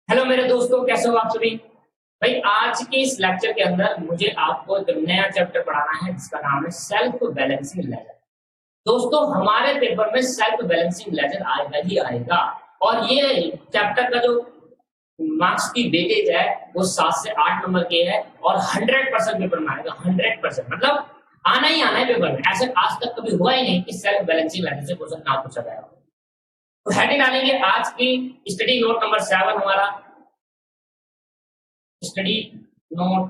Hello मेरे दोस्तों, कैसे हो आप सभी। भाई आज के इस लेक्चर के अंदर मुझे आपको एक नया चैप्टर पढ़ाना है जिसका नाम है सेल्फ बैलेंसिंग लेजर। दोस्तों हमारे पेपर में सेल्फ बैलेंसिंग लेजर आएगा ही आएगा। और ये चैप्टर का जो मार्क्स की वेटेज है वो 7 से 8 नंबर के है और 100% पेपर में आएगा। 100% मतलब आना ही आना है पेपर में। ऐसे आज तक कभी हुआ ही नहीं कि सेल्फ बैलेंसिंग लेजर से क्वेश्चन ना पूछा गया। तो हेडिंग डालेंगे आज की स्टडी नोट नंबर 7 हमारा। Study note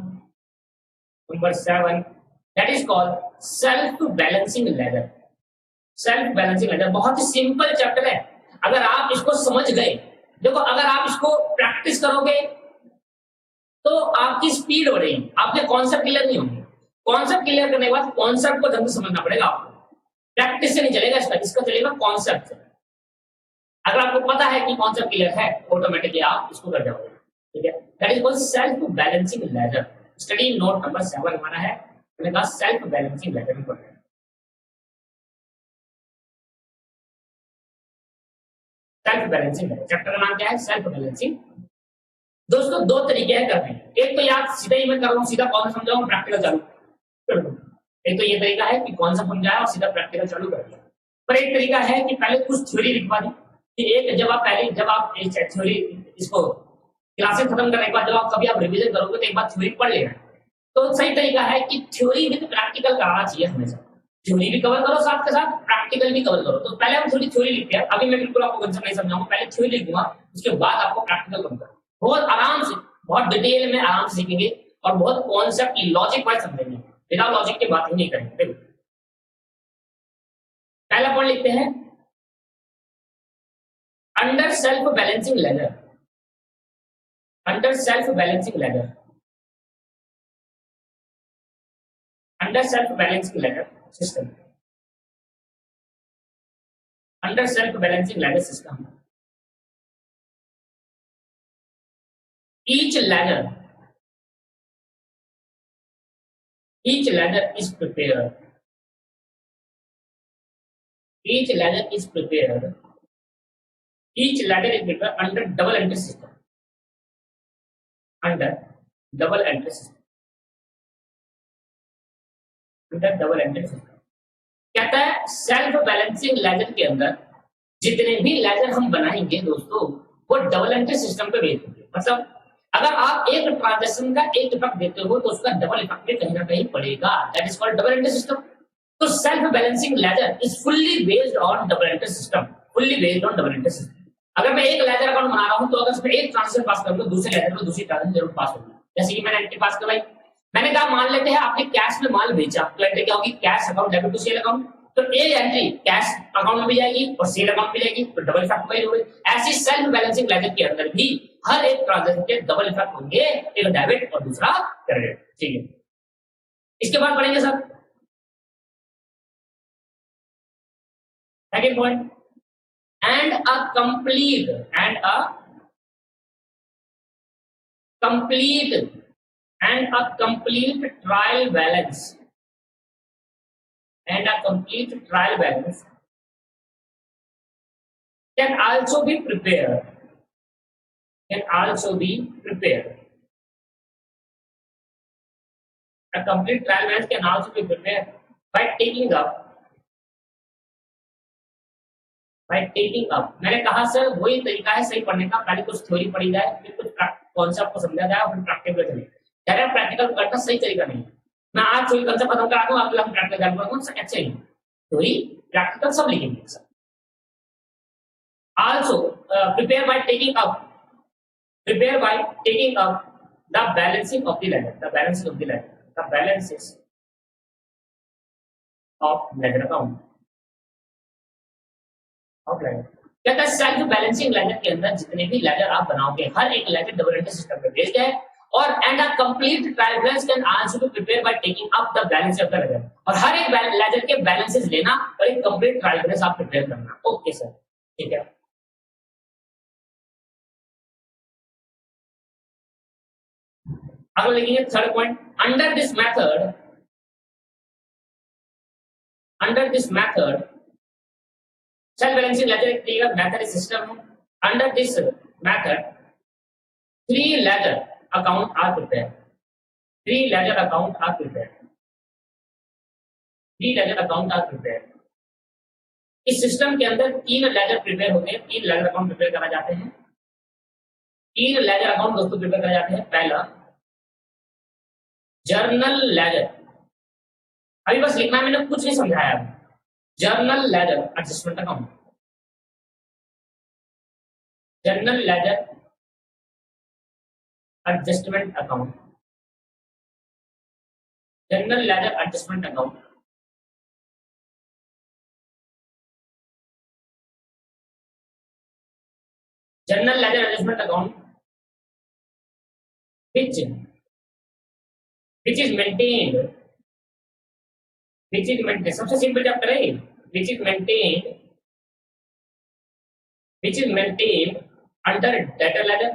number 7 that is called self balancing ladder। Self balancing ladder बहुत ही सिंपल चैप्टर है। अगर आप इसको समझ गए, देखो अगर आप इसको प्रैक्टिस करोगे तो आपकी स्पीड बढ़ेगी, आपके कॉन्सेप्ट क्लियर नहीं होंगे। कॉन्सेप्ट क्लियर करने के बाद कॉन्सेप्ट को ढंग से समझना पड़ेगा आपको। प्रैक्टिस से नहीं चलेगा, इसका चलेगा कॉन्सेप्ट से। अगर आपको पता है कि कॉन्सेप्ट क्लियर है ऑटोमेटिकली आप इसको कर जाओगे। ठीक है, that is called self balancing ledger. Study note number 7 हमारा है, मैंने कहा सेल्फ बैलेंसिंग लेजर में पढ़ना है। सेल्फ बैलेंसिंग लेजर चैप्टर का नाम क्या है? Self balancing. दोस्तों दो तरीके हैं करने के। एक तो यार सीधा ही मैं कर रहा हूँ, सीधा कौन समझाऊँ प्रैक्टिकल चालू कर दूँ। एक तो ये तरीका है कि कौन सा समझाया और सीधा प्रैक्टिकल चालू कर दिया। पर एक तरीका है कि पहले कुछ थ्योरी लिखवा दी कि एक जब आप थ्योरी इसको क्लासेस खत्म करने के बाद जब आप कभी आप रिवीजन करोगे तो एक बार थ्योरी पढ़ लेना। तो सही तरीका है कि थ्योरी विद प्रैक्टिकल कराना चाहिए हमेशा। थ्योरी भी कवर करो, साथ के साथ प्रैक्टिकल भी कवर करो। तो पहले हम थोड़ी थ्योरी लिखते हैं। अभी मैं बिल्कुल आपको कंसेप्ट नहीं समझाऊंगा, पहले थ्योरी लिख दूंगा, उसके बाद आपको प्रैक्टिकल करूंगा। बहुत आराम से, बहुत डिटेल में आराम से सीखेंगे और बहुत कॉन्सेप्ट लॉजिक वाइज समझेंगे। बिना लॉजिक के बात ही नहीं करेंगे। देखो पहला पॉइंट लिखते हैं, under self balancing ledger. Under self balancing ledger, under self balancing ladder system, under self balancing ladder system, each ladder is prepared, each ladder is prepared under double entry system, under double entry system, under double entry system। कहता है self balancing laser के अंदर जितने भी laser हम बनाएंगे दोस्तों वो डबल एंट्री सिस्टम पे बेस्ड होंगे। मतलब अगर आप एक ट्रांजैक्शन का एक इफेक्ट देते हो तो उसका डबल इफेक्ट भी कहीं ना कहीं पड़ेगा। That is called double entry system. तो self balancing ledger is fully based on double entry system, fully based on double entry system. अगर मैं एक लेजर अकाउंट बना रहा हूं तो अगर उसमें एक ट्रांजैक्शन पास करूंगा दूसरे लेजर में दूसरी ट्रांजैक्शन जरूर पास होगी। जैसे कि मैंने एंट्री पास करवाई, मैंने कहा मान लेते हैं आपने कैश में माल बेचा तो एंट्री क्या होगी? Cash account debit to sale account. तो ए एंट्री कैश अकाउंट में भी जाएगी और सेल अकाउंट में जाएगी, तो डबल इफेक्ट वही होगी। ऐसी सेल्फ बैलेंसिंग लेजर के अंदर भी हर एक ट्रांजैक्शन के डबल इफेक्ट होंगे, एक डेबिट और दूसरा क्रेडिट। ठीक है, इसके बाद पढ़ेंगे sir second point, and a complete trial balance and a complete trial balance can also be prepared, a complete trial balance can also be prepared by taking up मैंने कहा सर वही तरीका है सही पढ़ने का, पहले कुछ थ्योरी पढ़ी जाए फिर कुछ कॉन्सेप्ट को समझा जाए और फिर प्रैक्टिकल चले। डायरेक्ट प्रैक्टिकल करना सही तरीका नहीं है। मैं आज थ्योरी कॉन्सेप्ट खत्म करा दूं, अगला हम प्रैक्टिकल चालू कर दूं, अच्छा ही थ्योरी प्रैक्टिकल सब लिखेंगे sir. Also prepare by taking up the balancing of the balances of ledger account of ledger. कहता है सेल्फ बैलेंसिंग लेजर के अंदर जितने भी लेजर आप बनाओगे हर एक लेजर डबल एंट्री सिस्टम पे बेस्ड है और and a complete trial balance can also be prepared by taking up the balance of the ledger. और हर एक लेजर के बैलेंसेस लेना और एक कंप्लीट ट्रायल बैलेंस आप प्रिपेयर करना। ओके सर, ठीक है। अब लिखेंगे third point, under this method self balancing ledger एक मेथड सिस्टम है। Under this method Three ledger account are prepared. Three ledger account are prepared. Three ledger account are prepared. इस system के अंदर तीन लेजर प्रिपेयर होते हैं, तीन ledger account prepare करा जाते हैं। तीन लेजर अकाउंट दोस्तों प्रिपेयर कराए जाते हैं। पहला जर्नल लेजर, अभी बस लिखना है, मैंने कुछ नहीं समझाया अभी। Journal ledger adjustment account, journal ledger adjustment account, journal ledger adjustment account. Journal ledger adjustment account which is maintained, which is maintained, सबसे सिंपल चैप्टर है, which is maintained, which is maintained under debtor ledger,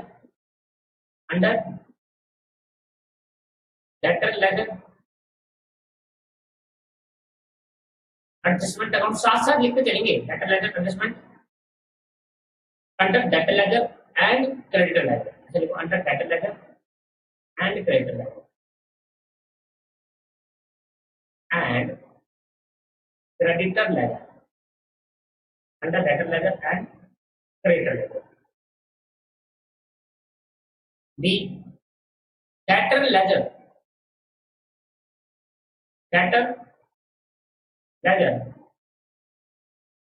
under debtor ledger adjustment account, साथ साथ लिखते चलेंगे। Debtor ledger adjustment under debtor ledger and creditor ledger, ऐसे लिखो, under debtor ledger and creditor ledger and creditor ledger, under debtor ledger and creditor ledger. The debtor ledger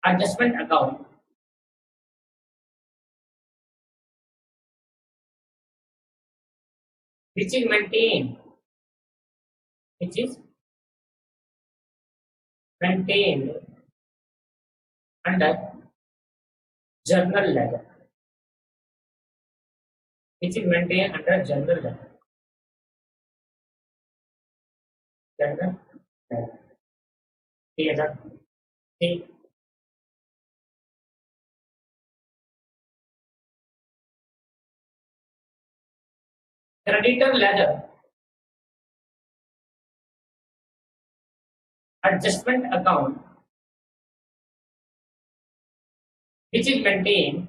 adjustment account which is maintained under journal ledger, which is maintained under journal ledger, journal ledger. ठीक है sir, ठीक। Creditor ledger adjustment account which is maintained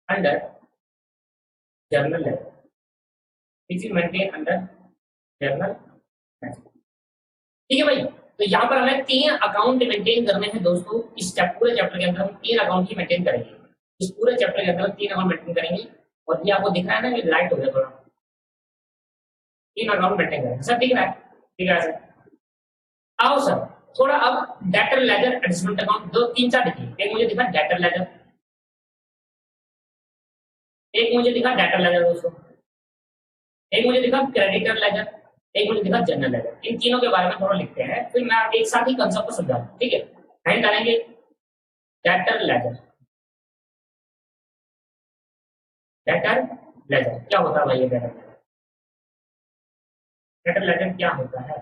under journal ledger, which is maintained under journal ledger। ठीक है भाई, तो यहाँ पर हमें तीन अकाउंट मेंटेन करने हैं दोस्तों। इस पूरे चैप्टर के अंदर हम तीन अकाउंट ही मेंटेन करेंगे। इस पूरे चैप्टर के अंदर हम तीन अकाउंट मेंटेन करेंगे। और ये आपको दिख रहा है ना, ये लाइट हो गया थोड़ा, तीन अकाउंट मेंटेन करेंगे। सर दिख रहा है? ठीक है सर। आओ सर थोड़ा अब डेटर लेजर एडजस्टमेंट अकाउंट, दो तीन चार देखिए। एक मुझे दिखा डेटर लेजर, एक मुझे दिखा डेटर लेजर दोस्तों, एक मुझे दिखा क्रेडिटर लेजर, एक मुझे दिखा जनरल लेजर। इन तीनों के बारे में थोड़ा लिखते हैं, फिर मैं एक साथ ही कंसेप्ट को समझा दूं। ठीक है, हेड डालेंगे डेटर लेजर। डेटर लेजर क्या होता है भाई? डेटर लेजर, डेटर लेजर क्या होता है?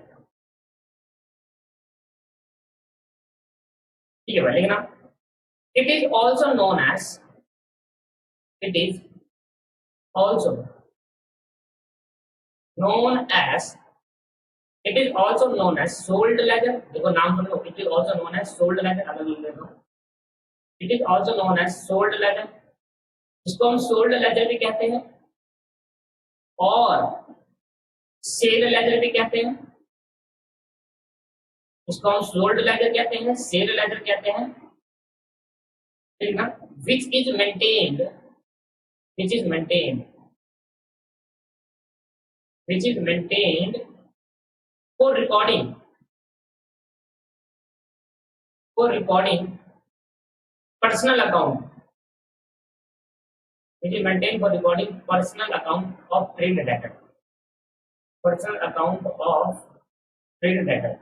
ठीक है भाई, लिखना। It is also known as, it is also known as, it is also known as sold ledger। देखो नाम सुनो, it is also known as sold ledger। अलग लिख देता हूं, it is also known as sold ledger। इसको हम sold ledger भी कहते हैं और sale ledger भी कहते हैं। इसको हम sold ledger कहते हैं, sale ledger कहते हैं। ठीक ना? which is maintained for recording personal account, which is maintained for recording personal account of trade debtor, personal account of trade debtor,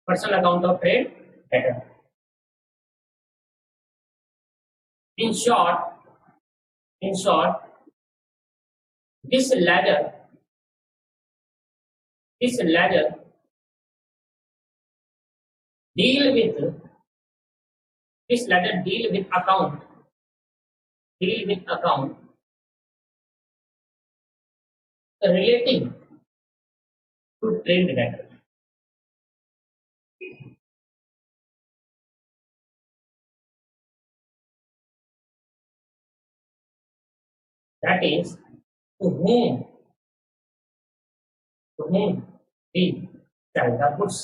personal account of trade debtor। In short, this ledger deal with account relating to trade debtor, that is to whom we sell the goods,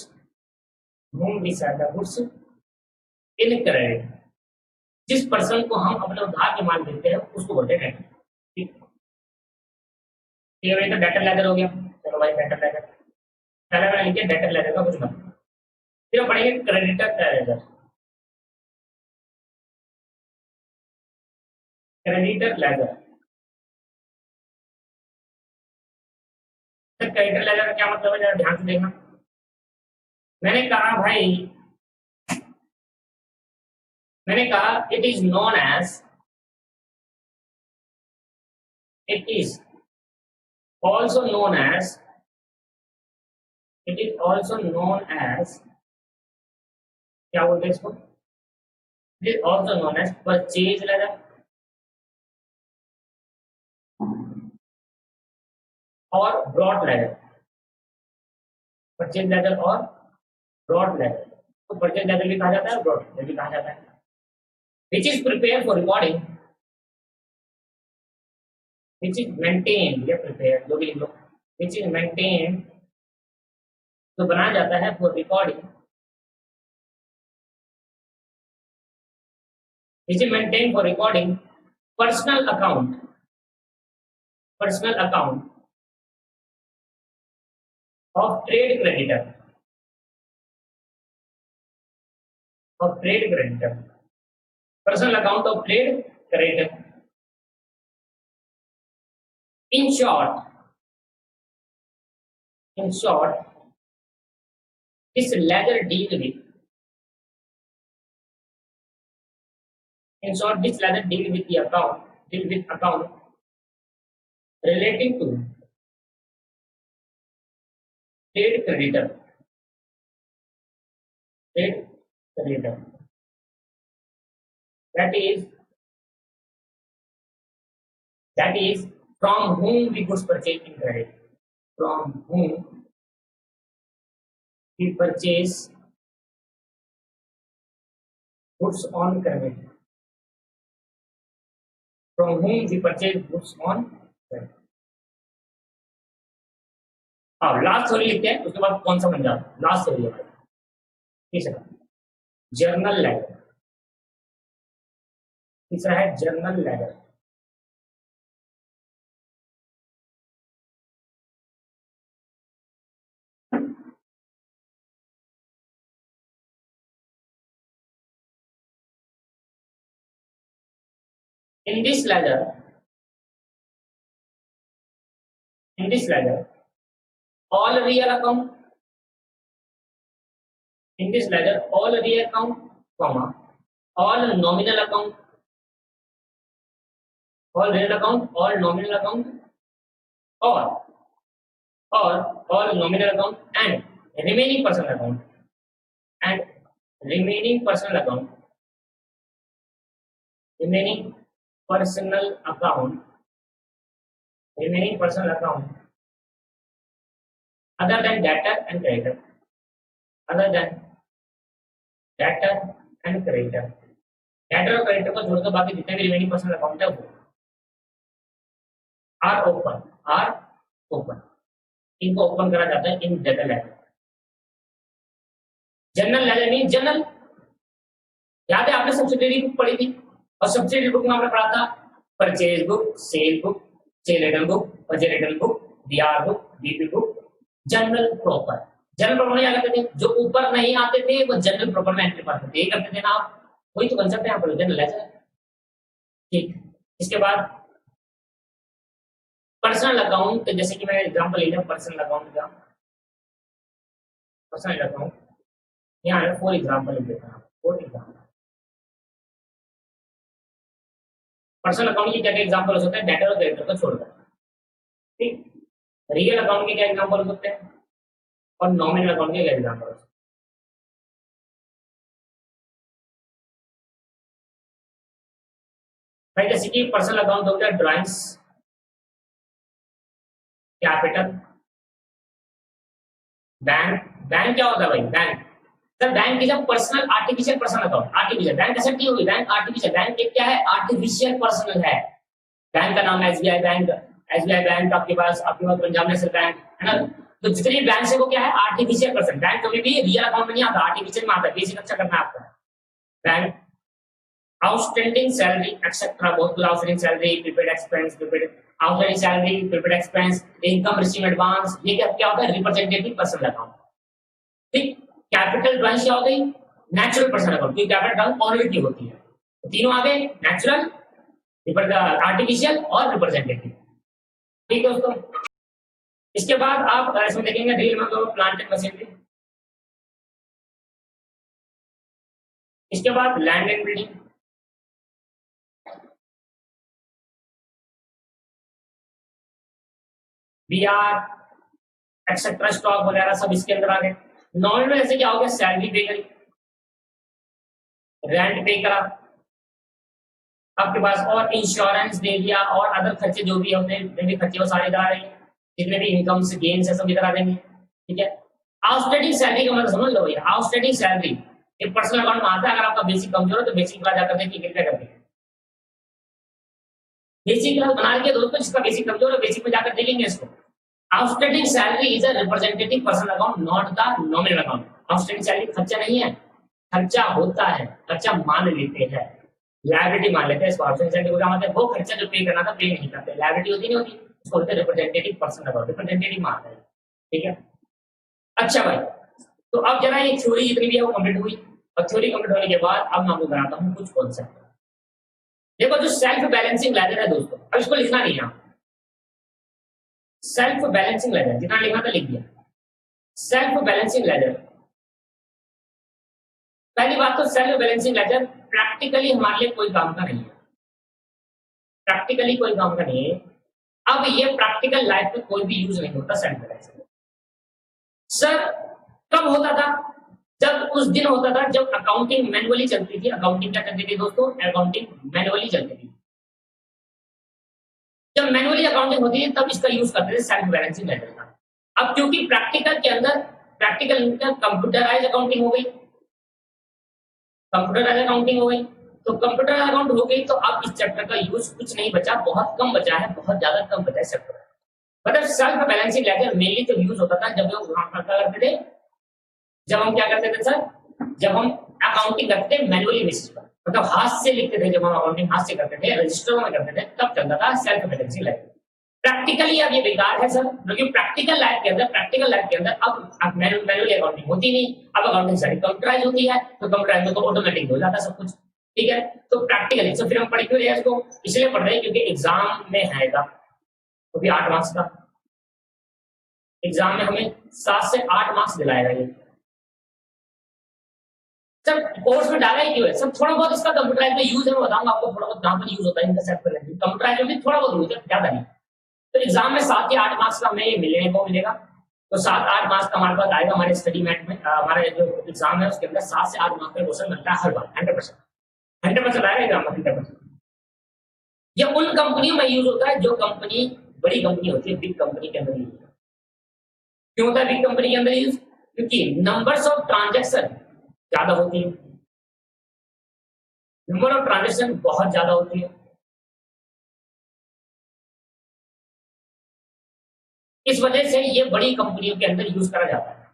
whom we sell the goods in credit. जिस person को हम अपने उधार के माल देते हैं उसको बोलते हैं डेटर। ठीक है, डेटर लेजर हो गया। चलो भाई डेटर लेजर पहले मैंने लिखा डेटर लेजर का कुछ मतलब, फिर हम पढ़ेंगे creditor ledger. Creditor ledger, creditor ledger का क्या मतलब है जरा ध्यान से देखना। मैंने कहा भाई, मैंने कहा it is known as, it is also known as, it is also known as, क्या बोलते हैं इसको, it is also known as purchase ledger और brought ledger, purchase ledger और brought ledger। तो purchase ledger भी कहा जाता है, brought ledger भी कहा जाता है। which is prepared for recording, which is maintained या prepared जो भी लिख लो, which is maintained तो बनाया जाता है for recording, which is maintained for recording personal account of trade creditor, personal account of trade creditor। In short, this ledger deal with, in short, this ledger deal with the account relating to trade creditor, that is from whom we goods purchase in credit, from whom we purchase goods on credit, from whom we purchase goods on credit। अब last theory लिखते हैं, उसके बाद कौन सा बन जाता है लास्ट थ्योरी है। तीसरा जर्नल लेजर, तीसरा है journal ledger. In this ledger, all real account, in this ledger, all real account, comma, all nominal account, all real account, all nominal account, or all nominal account and remaining personal account, remaining personal account other than debtor and creditor, debtor और creditor को छोड़कर बाकी जितने भी remaining personal account है वो are open, इनको open करा जाता है इन जनरल लेजर। जनरल लेजर नहीं, जनरल याद है आपने सब्सिडियरी बुक पढ़ी थी, और सब्सिडियरी बुक में आपने पढ़ा था purchase book, sale book, sale return book, purchase return book, DR book, DP book, journal proper नहीं आ करते थे, जो ऊपर नहीं आते थे वो जनरल प्रॉपर में एंट्री करते थे, यही करते थे ना आप, वही तो कंसेप्ट है यहाँ पर जनरल लेजर। ठीक, इसके बाद पर्सनल अकाउंट, जैसे कि मैंने एग्जांपल लिया पर्सनल अकाउंट का, पर्सनल अकाउंट यहाँ है, फॉर एग्जांपल लिख देता हूँ, फॉर एग्जांपल पर्सनल अकाउंट की क्या क्या एग्जांपल हो सकते हैं, डेटर और क्रेडिटर को छोड़कर। ठीक, रियल अकाउंट के क्या एग्जांपल हो सकते हैं और नॉमिनल अकाउंट के क्या एग्जांपल हो सकते हैं। भाई जैसे कि पर्सनल अकाउंट हो गया ड्राइंग्स, कैपिटल, बैंक क्या होता है भाई, bank sir, bank is a personal artificial personal account, artificial bank ऐसा क्यों होगी, बैंक आर्टिफिशियल, बैंक एक क्या है, आर्टिफिशियल पर्सनल है, बैंक का नाम एसबीआई बैंक, एसबीआई बैंक आपके पास पंजाब नेशनल बैंक है ना। तो जितने भी बैंक है वो क्या है, आर्टिफिशियल पर्सन। बैंक कभी भी रियल अकाउंट में नहीं आता, आर्टिफिशियल में आता है। बेसिक अच्छा करना है आपका। बैंक आउटस्टैंडिंग सैलरी एक्सेट्रा, बहुत कुछ, outstanding salary, prepaid expense, prepaid outstanding salary, prepaid expense, income receive advance, ये क्या होता है, रिप्रेजेंटेटिव पर्सनल अकाउंट। ठीक, कैपिटल ब्रांच क्या हो गई, नेचुरल पर्सनल अकाउंट, क्योंकि कैपिटल अकाउंट ऑलरेडी होती है। तो तीनों आ गए, नेचुरल, आर्टिफिशियल और रिप्रेजेंटेटिव। ठीक है दोस्तों। इसके बाद आप इसमें देखेंगे डील में तो प्लांट एंड मशीनरी। इसके बाद land and building, BR etcetera, stock वगैरह सब इसके अंदर आ गए। नॉर्मल ऐसे क्या हो गया, सैलरी पे करी, रेंट पे करा आपके पास, और इंश्योरेंस दे दिया, और अदर खर्चे जो भी होते हैं, जितने भी खर्चे वो सारे इधर आ रहे हैं, जितने भी इनकम से गेन है सब इधर आ देंगे। ठीक है। आउटस्टैंडिंग सैलरी का मतलब समझ लो भैया, आउटस्टैंडिंग सैलरी एक पर्सनल अकाउंट में आता है। अगर आपका बेसिक कमजोर है तो बेसिक का जाकर देखिए कितना करते हैं, बेसिक बना के दोस्तों, जिसका बेसिक कमजोर है बेसिक में जाकर देखेंगे इसको। Outstanding salary is a representative personal account, not the nominal account. Outstanding salary खर्चा नहीं है, खर्चा होता है, खर्चा मान लेते हैं, लायबिलिटी मान लेते हैं। इसको आउटस्टैंडिंग सैलरी का मतलब वो खर्चा जो पे करना था पे नहीं करते, लायबिलिटी होती नहीं होती, उसको बोलते हैं रिप्रेजेंटेटिव पर्सनल अकाउंट, रिप्रेजेंटेटिव मान है। ठीक है। अच्छा भाई, तो अब जरा ये थ्योरी जितनी भी है वो कंप्लीट हुई, और थ्योरी कंप्लीट होने के बाद अब मैं आपको बनाता हूँ कुछ कॉन्सेप्ट। देखो जो सेल्फ बैलेंसिंग लेजर है दोस्तों, अब इसको लिखना नहीं है, सेल्फ बैलेंसिंग लेजर जितना लिखना था लिख दिया। सेल्फ बैलेंसिंग लेजर, पहली बात तो सेल्फ बैलेंसिंग लेजर प्रैक्टिकली हमारे लिए कोई काम का नहीं है, प्रैक्टिकली कोई काम का नहीं है। अब ये प्रैक्टिकल लाइफ में कोई भी यूज नहीं होता सेल्फ बैलेंसिंग। सर कब होता था, जब उस दिन होता था जब अकाउंटिंग मैनुअली चलती थी। अकाउंटिंग क्या चलती थी दोस्तों, अकाउंटिंग मैनुअली चलती थी। जब मैनुअली अकाउंटिंग होती थी तब इसका यूज करते थे सेल्फ बैलेंसिंग लेजर का। अब क्योंकि प्रैक्टिकल के अंदर, प्रैक्टिकल कंप्यूटराइज अकाउंटिंग हो गई, कंप्यूटराइज अकाउंटिंग हो गई, तो कंप्यूटर अकाउंट हो गई, तो अब इस चैप्टर का यूज कुछ नहीं बचा, बहुत कम बचा है, बहुत ज्यादा कम बचा है चैप्टर। मतलब सेल्फ बैलेंसिंग लेजर मेनली तो यूज होता था जब लोग क्या करते थे, जब हम क्या करते थे सर, जब हम अकाउंटिंग करते थे मैनुअली बेसिस पर, मतलब हाथ से लिखते थे, जब हम अकाउंटिंग हाथ से करते थे, रजिस्टरों में करते थे, तब चलता था सेल्फ बैलेंसिंग लेजर। प्रैक्टिकली अब ये बेकार है सर, क्योंकि प्रैक्टिकल लाइफ के अंदर, प्रैक्टिकल लाइफ के अंदर अब मैनुअली अकाउंटिंग होती नहीं, अब अकाउंटिंग सारी कंप्यूटराइज होती है, तो कंप्यूटराइज में तो ऑटोमेटिक हो जाता सब कुछ। ठीक है। तो प्रैक्टिकली तो फिर हम पढ़ क्यों रहे हैं इसको, इसलिए पढ़ रहे हैं क्योंकि एग्जाम में आएगा, तो भी 8 मार्क्स का एग्जाम में हमें 7 से 8 मार्क्स दिलाएगा ये। सर कोर्स में डाला ही क्यों है सब, थोड़ा बहुत इसका कंप्यूटराइज में यूज है, मैं बताऊंगा आपको थोड़ा बहुत कहां पर यूज होता है इनका सेल्फ बैलेंसिंग। कंप्यूटराइज में थोड़ा बहुत यूज है, ज्यादा नहीं। तो एग्जाम में 7 या 8 मार्क्स का हमें मिलने को मिलेगा। तो 7-8 मार्क्स का हमारे पास आएगा हमारे स्टडी मैट में, हमारे जो एग्जाम है उसके अंदर 7 से 8 मार्क्स का क्वेश्चन मिलता है हर बार, 100%, 100% आएगा एग्जाम में, 100%। ये उन कंपनियों में यूज होता है जो कंपनी बड़ी कंपनी होती है, बिग कंपनी के अंदर यूज होता है। क्यों होता है बिग कंपनी के अंदर यूज, क्योंकि नंबर्स ऑफ ट्रांजेक्शन ज्यादा होती है, नंबर ऑफ ट्रांजेक्शन बहुत ज्यादा होती है, इस वजह से ये बड़ी कंपनियों के अंदर यूज करा जाता है।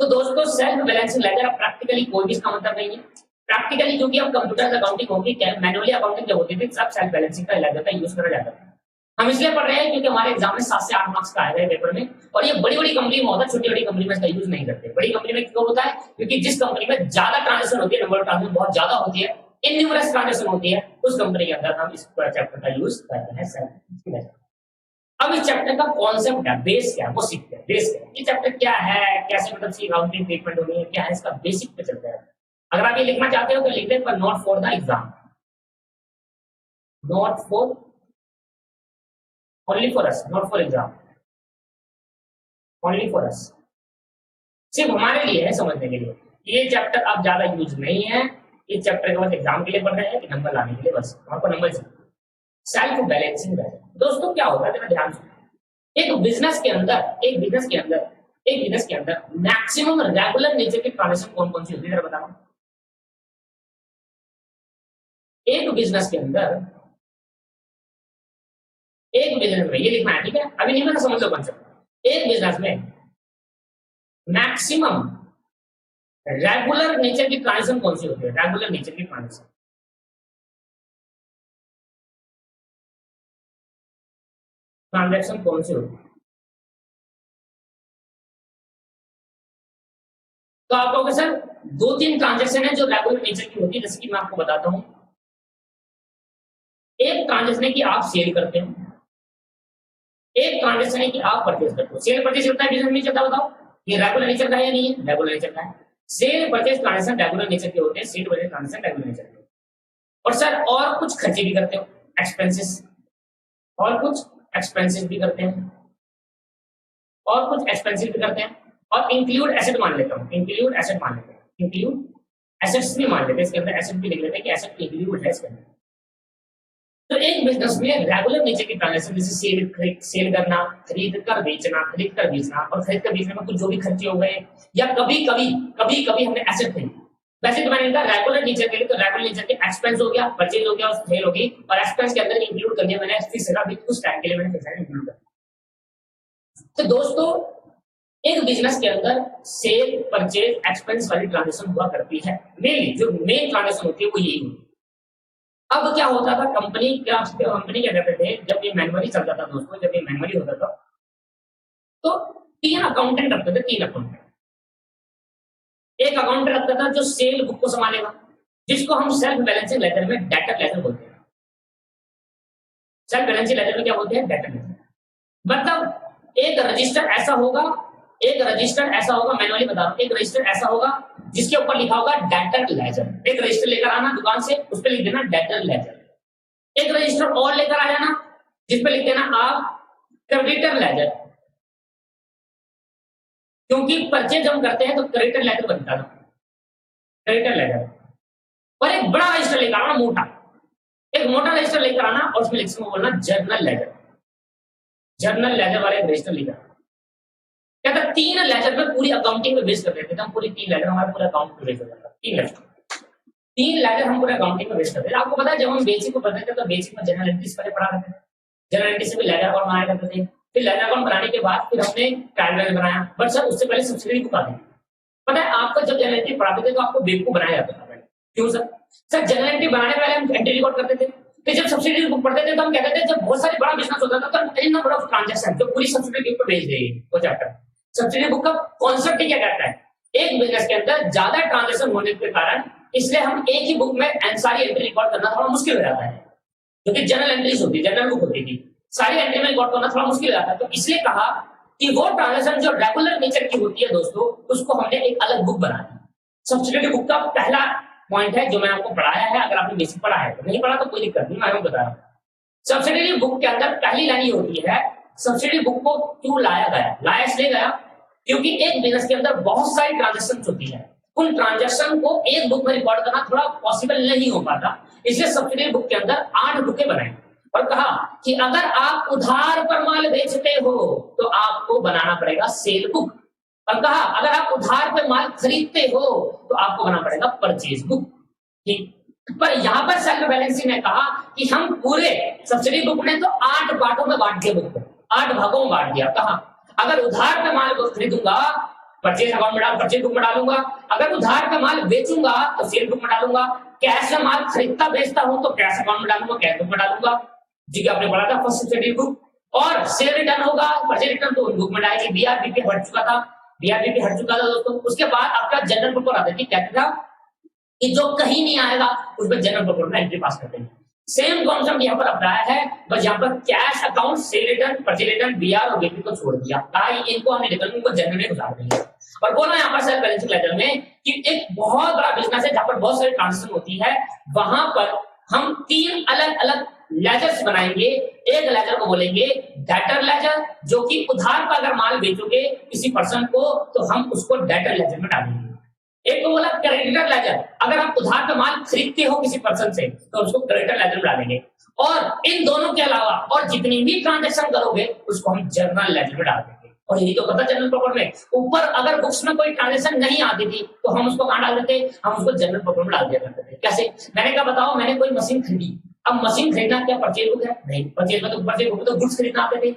तो दोस्तों सेल्फ बैलेंसिंग लेजर प्रैक्टिकली कोई भी इसका मतलब नहीं है। प्रैक्टिकली क्योंकि अब कंप्यूटर अकाउंटिंग होगी, मैनुअली अकाउंटिंग जब होती थी सब सेल्फ बैलेंसिंग का लेजर का यूज करा जाता है। हम इसलिए पढ़ रहे हैं क्योंकि हमारे एग्जाम में 7 से 8 मार्क्स का आएगा पेपर में, और ये बड़ी बड़ी कंपनी में होता है, छोटी बड़ी कंपनी में इसका यूज नहीं करते। बड़ी कंपनी में क्यों होता है, क्योंकि जिस कंपनी में ज्यादा ट्रांजेक्शन होती है, नंबर ऑफ ट्रांजेक्शन बहुत ज्यादा होती है, इनन्यूमरस ट्रांजेक्शन होती है, उस कंपनी के अंदर हम इस चैप्टर का यूज करते हैं सेल्फ बैलेंसिंग। अब इस चैप्टर का कॉन्सेप्ट क्या, बेस क्या, वो सीखते हैं। बेस क्या, ये चैप्टर क्या है, कैसे मतलब सी अकाउंटिंग ट्रीटमेंट होनी है, क्या है, इसका बेसिक पे चलते हैं। अगर आप ये लिखना चाहते हो तो लिख दें, पर not for the exam, not for, only for us, not for exam, only for us, सिर्फ हमारे लिए है समझने के लिए। ये चैप्टर अब ज्यादा यूज नहीं है, इस चैप्टर के बस एग्जाम के लिए पढ़ रहे हैं कि नंबर लाने के लिए, बस आपको नंबर चाहिए। सेल्फ बैलेंसिंग दोस्तों क्या होता है, जरा ध्यान से। एक बिजनेस के अंदर, एक बिजनेस के अंदर, एक बिजनेस के अंदर मैक्सिमम रेगुलर नेचर के ट्रांजेक्शन कौन कौन सी होती है, जरा बताओ। एक बिजनेस के अंदर एक बिजनेस में ये लिखना है, ठीक है, अभी नहीं मैंने समझ लो कॉन्सेप्ट। एक बिजनेस में मैक्सिमम रेगुलर नेचर की ट्रांजेक्शन कौन सी होती है? रेगुलर नेचर की ट्रांजेक्शन कौन सी होती है? तो आप कहोगे सर 2-3 ट्रांजेक्शन है जो रेगुलर नेचर की होती है, जैसे कि मैं आपको बताता हूं। एक ट्रांजेक्शन है कि आप सेल करते हो, एक ट्रांजेक्शन है कि आप परचेज करते हो। सेल परचेज चलता है बिजनेस में, चलता बताओ, ये रेगुलर नेचर का है या नहीं है? रेगुलर नेचर का है। Cell purchase transaction regular nature के होते हैं, cell purchase transaction regular nature के। और सर और कुछ खर्चे भी करते हो, एक्सपेंसेस, और कुछ एक्सपेंसेस भी करते हैं, और कुछ एक्सपेंसेस भी करते हैं, और इंक्लूड एसेट मान लेता हूं, इंक्लूड एसेट मान लेते हैं, इंक्लूड एसेट्स भी मान लेते हैं, इसके अंदर एसेट भी लिख लेते हैं कि एसेट इंक्लूड है इसके अंदर। तो एक बिजनेस में रेगुलर नेचर की ट्रांजेक्शन जैसे सेल करना, खरीद कर बेचना, और खरीद कर बेचने में कुछ जो भी खर्चे हो गए, या कभी कभी हमने एसेट खरीदी। वैसे तो मैंने कहा रेगुलर नेचर के लिए, तो रेगुलर नेचर के एक्सपेंस हो गया, परचेज हो गया और सेल होगी, और एक्सपेंस के अंदर इंक्लूड कर दिया मैंने फिक्स जगह भी, कुछ टाइम के लिए मैंने फिक्स इंक्लूड कर दिया। तो दोस्तों एक बिजनेस के अंदर सेल परचेज एक्सपेंस वाली ट्रांजेक्शन हुआ करती है, मेनली जो मेन ट्रांजेक्शन होती है वो यही होती है। अब क्या होता था, कंपनी क्या करते थे, जब ये मैनुअली चलता था दोस्तों, जब ये मैनुअली होता था तो 3 अकाउंटेंट रखते थे, 3 अकाउंटेंट। एक अकाउंटेंट रखता था जो सेल बुक को संभालेगा, जिसको हम सेल्फ बैलेंसिंग लेजर में डेटर लेजर बोलते हैं। सेल्फ बैलेंसिंग लेजर में क्या बोलते हैं? Debtor ledger. मतलब एक रजिस्टर ऐसा होगा, मैनुअली बता रहा हूं, एक रजिस्टर ऐसा होगा जिसके ऊपर लिखा होगा डेटर लेजर। एक रजिस्टर लेकर आना दुकान से, उस पर लिख देना डेटर लेजर। एक रजिस्टर और लेकर आ जाना जिस पे लिख देना आप क्रेडिटर लेजर, क्योंकि परचेज हम करते हैं तो क्रेडिटर लेजर बनता था, क्रेडिटर लेजर। और एक बड़ा रजिस्टर लेकर आना, एक मोटा रजिस्टर लेकर आना, और उसमें लिखना बोलना जर्नल लेजर, जर्नल लेजर वाले रजिस्टर लेकर। क्या था, 3 लेजर में पूरी अकाउंटिंग में बेस कर देते थे हम, पूरी 3 लेजर हमारे पूरे अकाउंट में बेस कर देता था। 3 लेजर हम पूरे अकाउंटिंग में बेस करते थे। आपको पता है जब हम बेसिक को पढ़ते थे तो बेसिक में जनरल एंट्रीज पहले पढ़ा करते थे, जनरल एंट्री से भी लेजर अकाउंट बनाया करते थे, फिर लेजर अकाउंट बनाने के बाद फिर हमने ट्रायल बैलेंस बनाया। बट सर उससे पहले सब्सिडी बुक आती है। पता है आपको जब जनरल एंट्री पढ़ाते थे तो आपको बेवकूफ बनाया जाता था। क्यों सर? सर जनरल एंट्री बनाने पहले हम एंट्री रिकॉर्ड करते थे, फिर जब सब्सिडी बुक पढ़ते थे तो हम कहते थे जब बहुत सारे बड़ा बिजनेस होता था तो इन नंबर ऑफ ट्रांजैक्शन जो पूरी सब्सिडी बुक पर भेज देगी वो चैप्टर। सब्सिडी बुक का कॉन्सेप्ट क्या कहता है, एक बिजनेस के अंदर ज्यादा ट्रांजैक्शन होने के कारण इसलिए हम एक ही बुक में सारी एंट्री रिकॉर्ड करना थोड़ा मुश्किल हो जाता है, क्योंकि जनरल एंट्रीज होती, जनरल बुक होती थी, सारी एंट्री में रिकॉर्ड करना थोड़ा मुश्किल हो जाता है। तो इसलिए कहा कि वो ट्रांजैक्शन जो रेगुलर नेचर की होती है दोस्तों, उसको हमने एक अलग बुक बना दी। सब्सिडी बुक का पहला पॉइंट है जो मैंने आपको पढ़ाया है, अगर आपने बेसिक पढ़ा है, तो नहीं पढ़ा तो कोई दिक्कत नहीं, मैं आपको बता रहा हूँ। सब्सिडी बुक के अंदर पहली लाइन होती है, सब्सिडी बुक को क्यों लाया गया, इसलिए गया क्योंकि एक बिजनेस के अंदर बहुत सारी ट्रांजैक्शन होती है, उन ट्रांजैक्शन को एक बुक में रिकॉर्ड करना थोड़ा पॉसिबल नहीं हो पाता, इसलिए सब्सिडी बुक के अंदर 8 बुकें बनाई और कहा कि अगर आप उधार पर माल बेचते हो तो आपको बनाना पड़ेगा सेल बुक, और कहा अगर आप उधार पर माल खरीदते हो तो आपको बनाना पड़ेगा परचेज बुक। ठीक, पर यहाँ पर सेल्फ बैलेंसिंग ने कहा कि हम पूरे सब्सिडी बुक ने तो 8 पार्टों में बांट दिया, बुक को 8 भागों में बांट दिया। कहा अगर उधार पे माल खरीदूंगा परचेज अकाउंट में परचेज बुक में डालूंगा, अगर उधार पे माल बेचूंगा तो सेल बुक में डालूंगा, कैश में माल खरीदता बेचता हूं तो कैश अकाउंट में डालूंगा, कैश बुक में डालूंगा। जी क्या आपने पढ़ा था फर्स्ट सब्सिडी बुक। और सेल रिटर्न होगा, परचेज रिटर्न तो बुक में डालेगी, बीआरबीपी हट चुका था, बीआरबीपी हट चुका था दोस्तों। उसके बाद आपका जनरल बुक पर आती थी, कहता था कि जो कहीं नहीं आएगा उसमें जनरल बुक में एंट्री पास करते हैं। सेम कॉन्सेप्ट यहाँ पर अपनाया है, बस यहाँ पर cash account, sale return, purchase return, BR और बीपी को छोड़ दिया, इनको हमने रिटर्न को जनरल में गुजार देंगे। और बोला यहाँ पर सेल्फ बैलेंसिंग लेजर में कि एक बहुत बड़ा बिजनेस है जहां पर बहुत सारी ट्रांजेक्शन होती है, वहां पर हम 3 अलग अलग लेजर्स बनाएंगे। एक लेजर को बोलेंगे डेटर लेजर, जो कि उधार पर अगर माल बेचोगे किसी पर्सन को तो हम उसको डेटर लेजर में डालेंगे। एक को बोला क्रेडिटर लेजर, अगर आप उधार पे माल खरीदते हो किसी पर्सन से तो उसको क्रेडिटर लेजर में डालेंगे। और इन दोनों के अलावा और जितनी भी ट्रांजैक्शन करोगे उसको हम जर्नल लेजर में डाल देंगे। और यही तो पता जनरल प्रॉफिट में ऊपर अगर बुक्स में कोई ट्रांजैक्शन नहीं आती थी तो हम उसको कहां डाल देते, हम उसको जनरल प्रॉफिट में डाल दिया करते थे। कैसे? मैंने कहा बताओ, मैंने कोई मशीन खरीदी, अब मशीन खरीदना क्या परचेज बुक है? नहीं, परचेज में तो गुड्स खरीदना आते थे।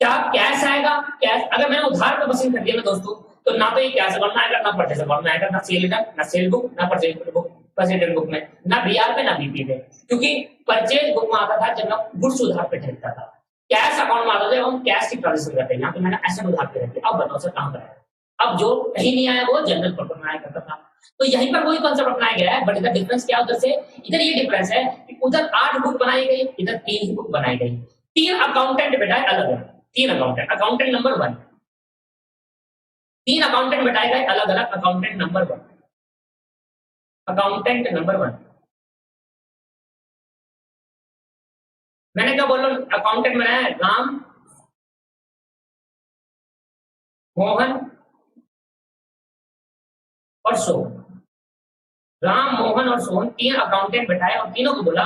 क्या कैश आएगा? कैश अगर मैंने उधार पे मशीन खरीदी ना दोस्तों, तो ना तो ये कैश अकाउंट में आएगा, ना परचेज अकाउंट में आएगा, ना सेल रिटर्न, ना सेल बुक, ना परचेज बुक, परचेज बुक में, ना बीआर पे, ना बीपी पे। क्योंकि परचेज बुक में आता था जब मैं गुड्स उधार पे खरीदता था, कैश अकाउंट में आता था जब हम कैश की ट्रांजेक्शन करते हैं। यहाँ पे मैंने एसेट उधार पे रखे। अब बताओ सर कहां पर है? अब जो कहीं नहीं आया वो जनरल पर्पज में आया करता था। तो यहीं पर वही कॉन्सेप्ट अपनाया गया है, बट इधर डिफरेंस क्या उधर से इधर ये डिफरेंस है कि उधर 8 बुक बनाई गई, इधर 3 ही बुक बनाई गई। 3 अकाउंटेंट बैठाए अलग अलग, 3 अकाउंटेंट, अकाउंटेंट नंबर 1, 3 अकाउंटेंट बैठाए गए अलग अलग, अकाउंटेंट नंबर 1, अकाउंटेंट नंबर 1। मैंने क्या बोला? अकाउंटेंट बनाया है राम, मोहन और सोहन। राम, मोहन और सोहन 3 अकाउंटेंट बैठाए और तीनों को बोला,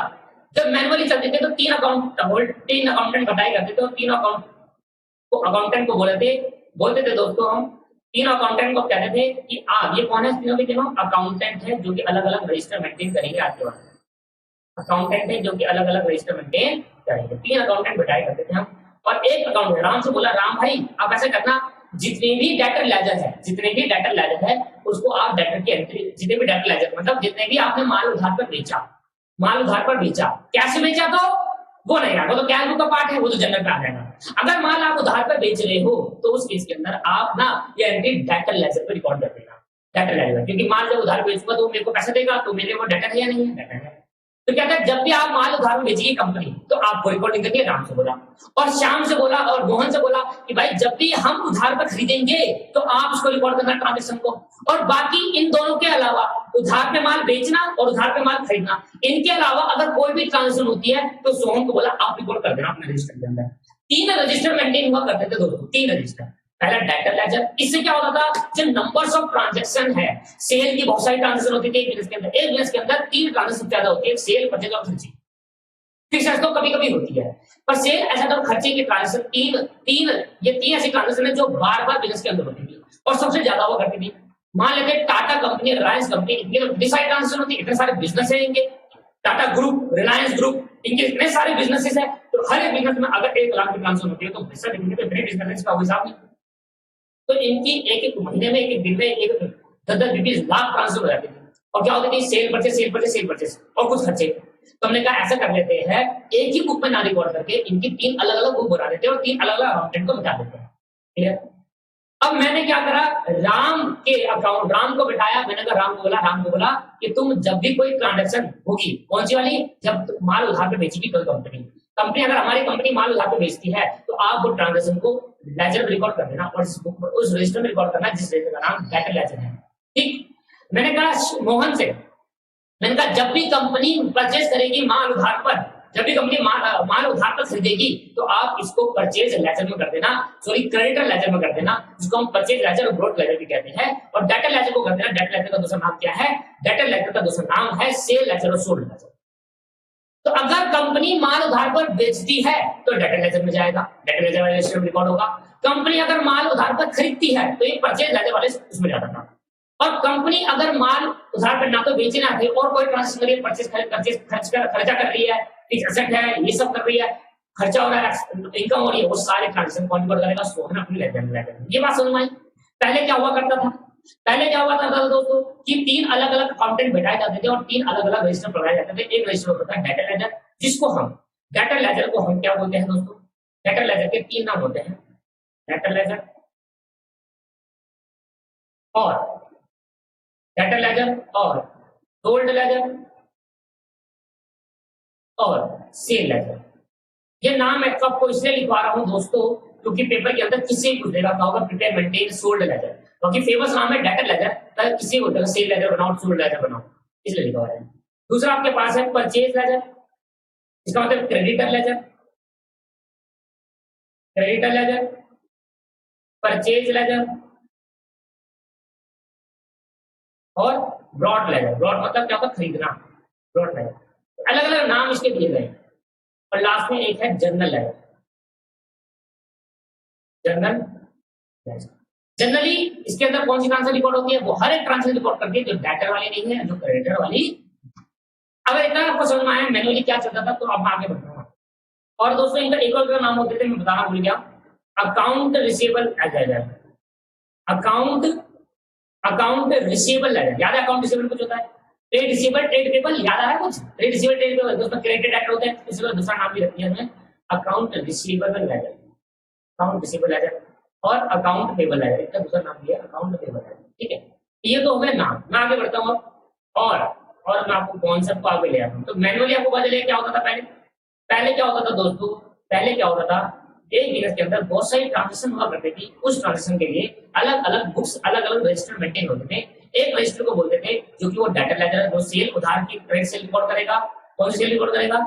जब मैनुअली चलते थे तो 3 अकाउंटेंट बैठाए करते थे और तीनों अकाउंटेंट को बोलते थे दोस्तों हम, तीनों अकाउंटेंट को कहते थे कि आप ये कौन है? तीनों के तीनों अकाउंटेंट है जो कि अलग अलग रजिस्टर मेंटेन करेंगे आपके वहां। अकाउंटेंट है जो कि अलग अलग रजिस्टर मेंटेन करेंगे। 3 अकाउंटेंट बैठाए करते थे हम। और एक अकाउंटेंट राम से बोला, राम भाई आप ऐसा करना, जितने भी डेटर लेजर है उसको आप डेटर की एंट्री, जितने भी डेटर लेजर मतलब जितने भी आपने माल उधार पर बेचा, कैसे बेचा तो वो नहीं आएगा, तो कैश बुक का पार्ट है, वो तो जनरल पे आ जाएगा। अगर माल आप उधार पर बेच रहे हो तो उस केस के अंदर आप ना ये एंट्री डेटर लेजर पे रिकॉर्ड कर देना, डेटर लेजर, क्योंकि माल जब उधार बेचूंगा तो मेरे को पैसा देगा, तो मेरे वो डेटर है या नहीं है? डेटर है। तो कहता है जब भी आप माल उधार में बेचिए कंपनी तो आपको रिकॉर्डिंग करनी है। राम से बोला और श्याम से बोला और मोहन से बोला कि भाई जब भी हम उधार पर खरीदेंगे तो आप उसको रिकॉर्ड करना ट्रांजेक्शन को। और बाकी इन दोनों के अलावा उधार पे माल बेचना और उधार पे माल खरीदना, इनके अलावा अगर कोई भी ट्रांजेक्शन होती है तो सोहन को बोला आप रिकॉर्ड कर देना अपने रजिस्टर के अंदर। 3 रजिस्टर मेंटेन हुआ करते थे दोस्तों, 3 रजिस्टर। पहला डेटर लेजर, इससे क्या होता था जो नंबर्स ऑफ ट्रांजैक्शन है, सेल की बहुत सारी ट्रांजैक्शन होती थी एक बिजनेस के अंदर, एक बिजनेस के अंदर 3 ट्रांजैक्शन ज्यादा होती है, सेल, परचेज और खर्चे। फिक्स तो कभी कभी होती है, पर सेल ऐसा तो खर्चे की ट्रांजैक्शन तीन ऐसी ट्रांजैक्शन है जो बार बार बिजनेस के अंदर होती थी और सबसे ज्यादा हुआ करती थी। मान लेते टाटा कंपनी, रिलायंस कंपनी, इनकी तो डिसाइड ट्रांजैक्शन होती है, इतने सारे बिजनेस है इनके, टाटा ग्रुप, रिलायंस ग्रुप, इनके इतने सारे बिजनेसेस है, तो हर एक बिजनेस में अगर 1 लाख की ट्रांजैक्शन होती है तो बिजनेस का हिसाब नहीं। तो इनकी एक एक महीने में, एक एक दिन में, एक 10-20 लाख ट्रांसफर हो जाती थी। और क्या होती थी? सेल परचेज और कुछ खर्चे। तो हमने कहा ऐसा कर लेते हैं, एक ही बुक में ना रिकॉर्ड करके इनकी 3 अलग अलग बुक बना देते हैं और 3 अलग अलग अकाउंटेंट को बिठा देते हैं। क्लियर? अब मैंने क्या करा, राम को बिठाया, मैंने कहा राम को बोला कि तुम जब भी कोई ट्रांजेक्शन होगी, कौन सी वाली? जब माल उधार पे बेचेगी कोई कंपनी अगर हमारी कंपनी माल उधार पे बेचती है तो आप वो ट्रांजेक्शन को लेजर में रिकॉर्ड कर देना और उस रजिस्टर में रिकॉर्ड करना जिस रजिस्टर का नाम डेटर लेजर है। ठीक। मैंने कहा मोहन से, मैंने कहा जब भी कंपनी परचेज करेगी माल उधार पर, जब भी कंपनी माल उधार पर खरीदेगी तो आप इसको परचेज लेजर में कर देना, सॉरी क्रेडिटर लेजर में कर देना, जिसको हम परचेज लेजर और ग्रोथ लेजर भी कहते हैं। और डेटर लेजर को कर देना, डेटर लेजर का दूसरा नाम क्या है? डेटर लेजर का दूसरा नाम है सेल लेजर और सोल्ड लेजर। तो अगर कंपनी माल उधार पर बेचती है तो डेटर लेजर में जाएगा, डेटर लेजर वाले रजिस्टर में रिकॉर्ड होगा। कंपनी अगर माल उधार पर खरीदती है तो ये परचेज लेजर वाले उसमें जाता था। और कंपनी अगर माल उधार पर ना तो बेचे ना थे और कोई ट्रांजेक्शन कर रही है, खर्चा कर रही है, एसेट है, ये सब कर रही है, खर्चा हो रहा है, इनकम हो रही है, वो सारे ट्रांजेक्शन कौन करेगा? सोहन अपनी लेजर में लेजर। ये बात समझ में आई? पहले क्या हुआ करता था दोस्तों कि 3 अलग अलग अकाउंटेंट बैठाए जाते थे और 3 अलग अलग रजिस्टर बनाए जाते थे। एक रजिस्टर होता है डेटर लेजर, जिसको हम डेटर लेजर को हम क्या बोलते हैं दोस्तों? डेटर लेजर के 3 नाम होते हैं, डेटर लेजर और डेटर लेजर और सोल्ड लेजर और सेल लेजर। ये नाम मैं आपको इसलिए लिखवा रहा हूं दोस्तों क्योंकि पेपर के अंदर किसी भी पूछ लेगा क्या होगा, प्रिपेयर मेंटेन सोल्ड लेजर, क्योंकि फेमस नाम है डेटर लेजर, तो किसी को बोलेगा सेल लेजर बनाओ, सोल्ड लेजर बनाओ, इसलिए लिखवा रहे हैं। दूसरा आपके पास है परचेज लेजर, इसका मतलब क्रेडिटर लेजर, परचेज लेजर और ब्रॉड लेजर। ब्रॉड मतलब क्या होता है? खरीदना, ब्रॉड लेजर। अलग अलग नाम इसके दिए गए। और लास्ट में एक है जनरल लेजर। जनरली इसके अंदर कौन सी ट्रांजेक्शन रिकॉर्ड होती है? वो हर एक ट्रांजेक्शन रिकॉर्ड करती है जो डेटर वाली नहीं है, जो क्रेडिटर वाली अगर इतना आपको समझ में आया मैनुअली क्या चलता था, तो अब मैं आगे बढ़ूंगा। और दोस्तों इनका एक और नाम होते थे, मैं बताना भूल गया, account receivable ledger. Account account receivable ledger, याद है अकाउंट रिसीवेबल कुछ होता है, ट्रेड रिसीवेबल ट्रेड पेबल, याद आ रहा है कुछ, ट्रेड रिसीवेबल ट्रेड पेबल, दोस्तों क्रेडिट डेट होते हैं, इसलिए दूसरा नाम भी रखिए हमें account receivable ledger, account receivable ledger और अकाउंट पेबल लेजर, इसका दूसरा नाम भी है अकाउंट पेबल लेजर। ठीक है, ये तो हो गए नाम। मैं आगे बढ़ता हूँ और मैं आपको कॉन्सेप्ट को आगे ले आता हूँ। तो मैनुअली आपको पता चलेगा क्या होता था पहले क्या होता था दोस्तों, पहले क्या होता था, एक दिवस के अंदर बहुत सारी ट्रांजेक्शन हुआ करती थी, उस ट्रांजेक्शन के लिए अलग अलग बुक्स, अलग अलग रजिस्टर मेंटेन होते थे। एक रजिस्टर को बोलते थे जो कि वो डाटा लेजर, जो सेल उधार की ट्रेड सेल रिकॉर्ड करेगा, कौन सी सेल रिकॉर्ड करेगा,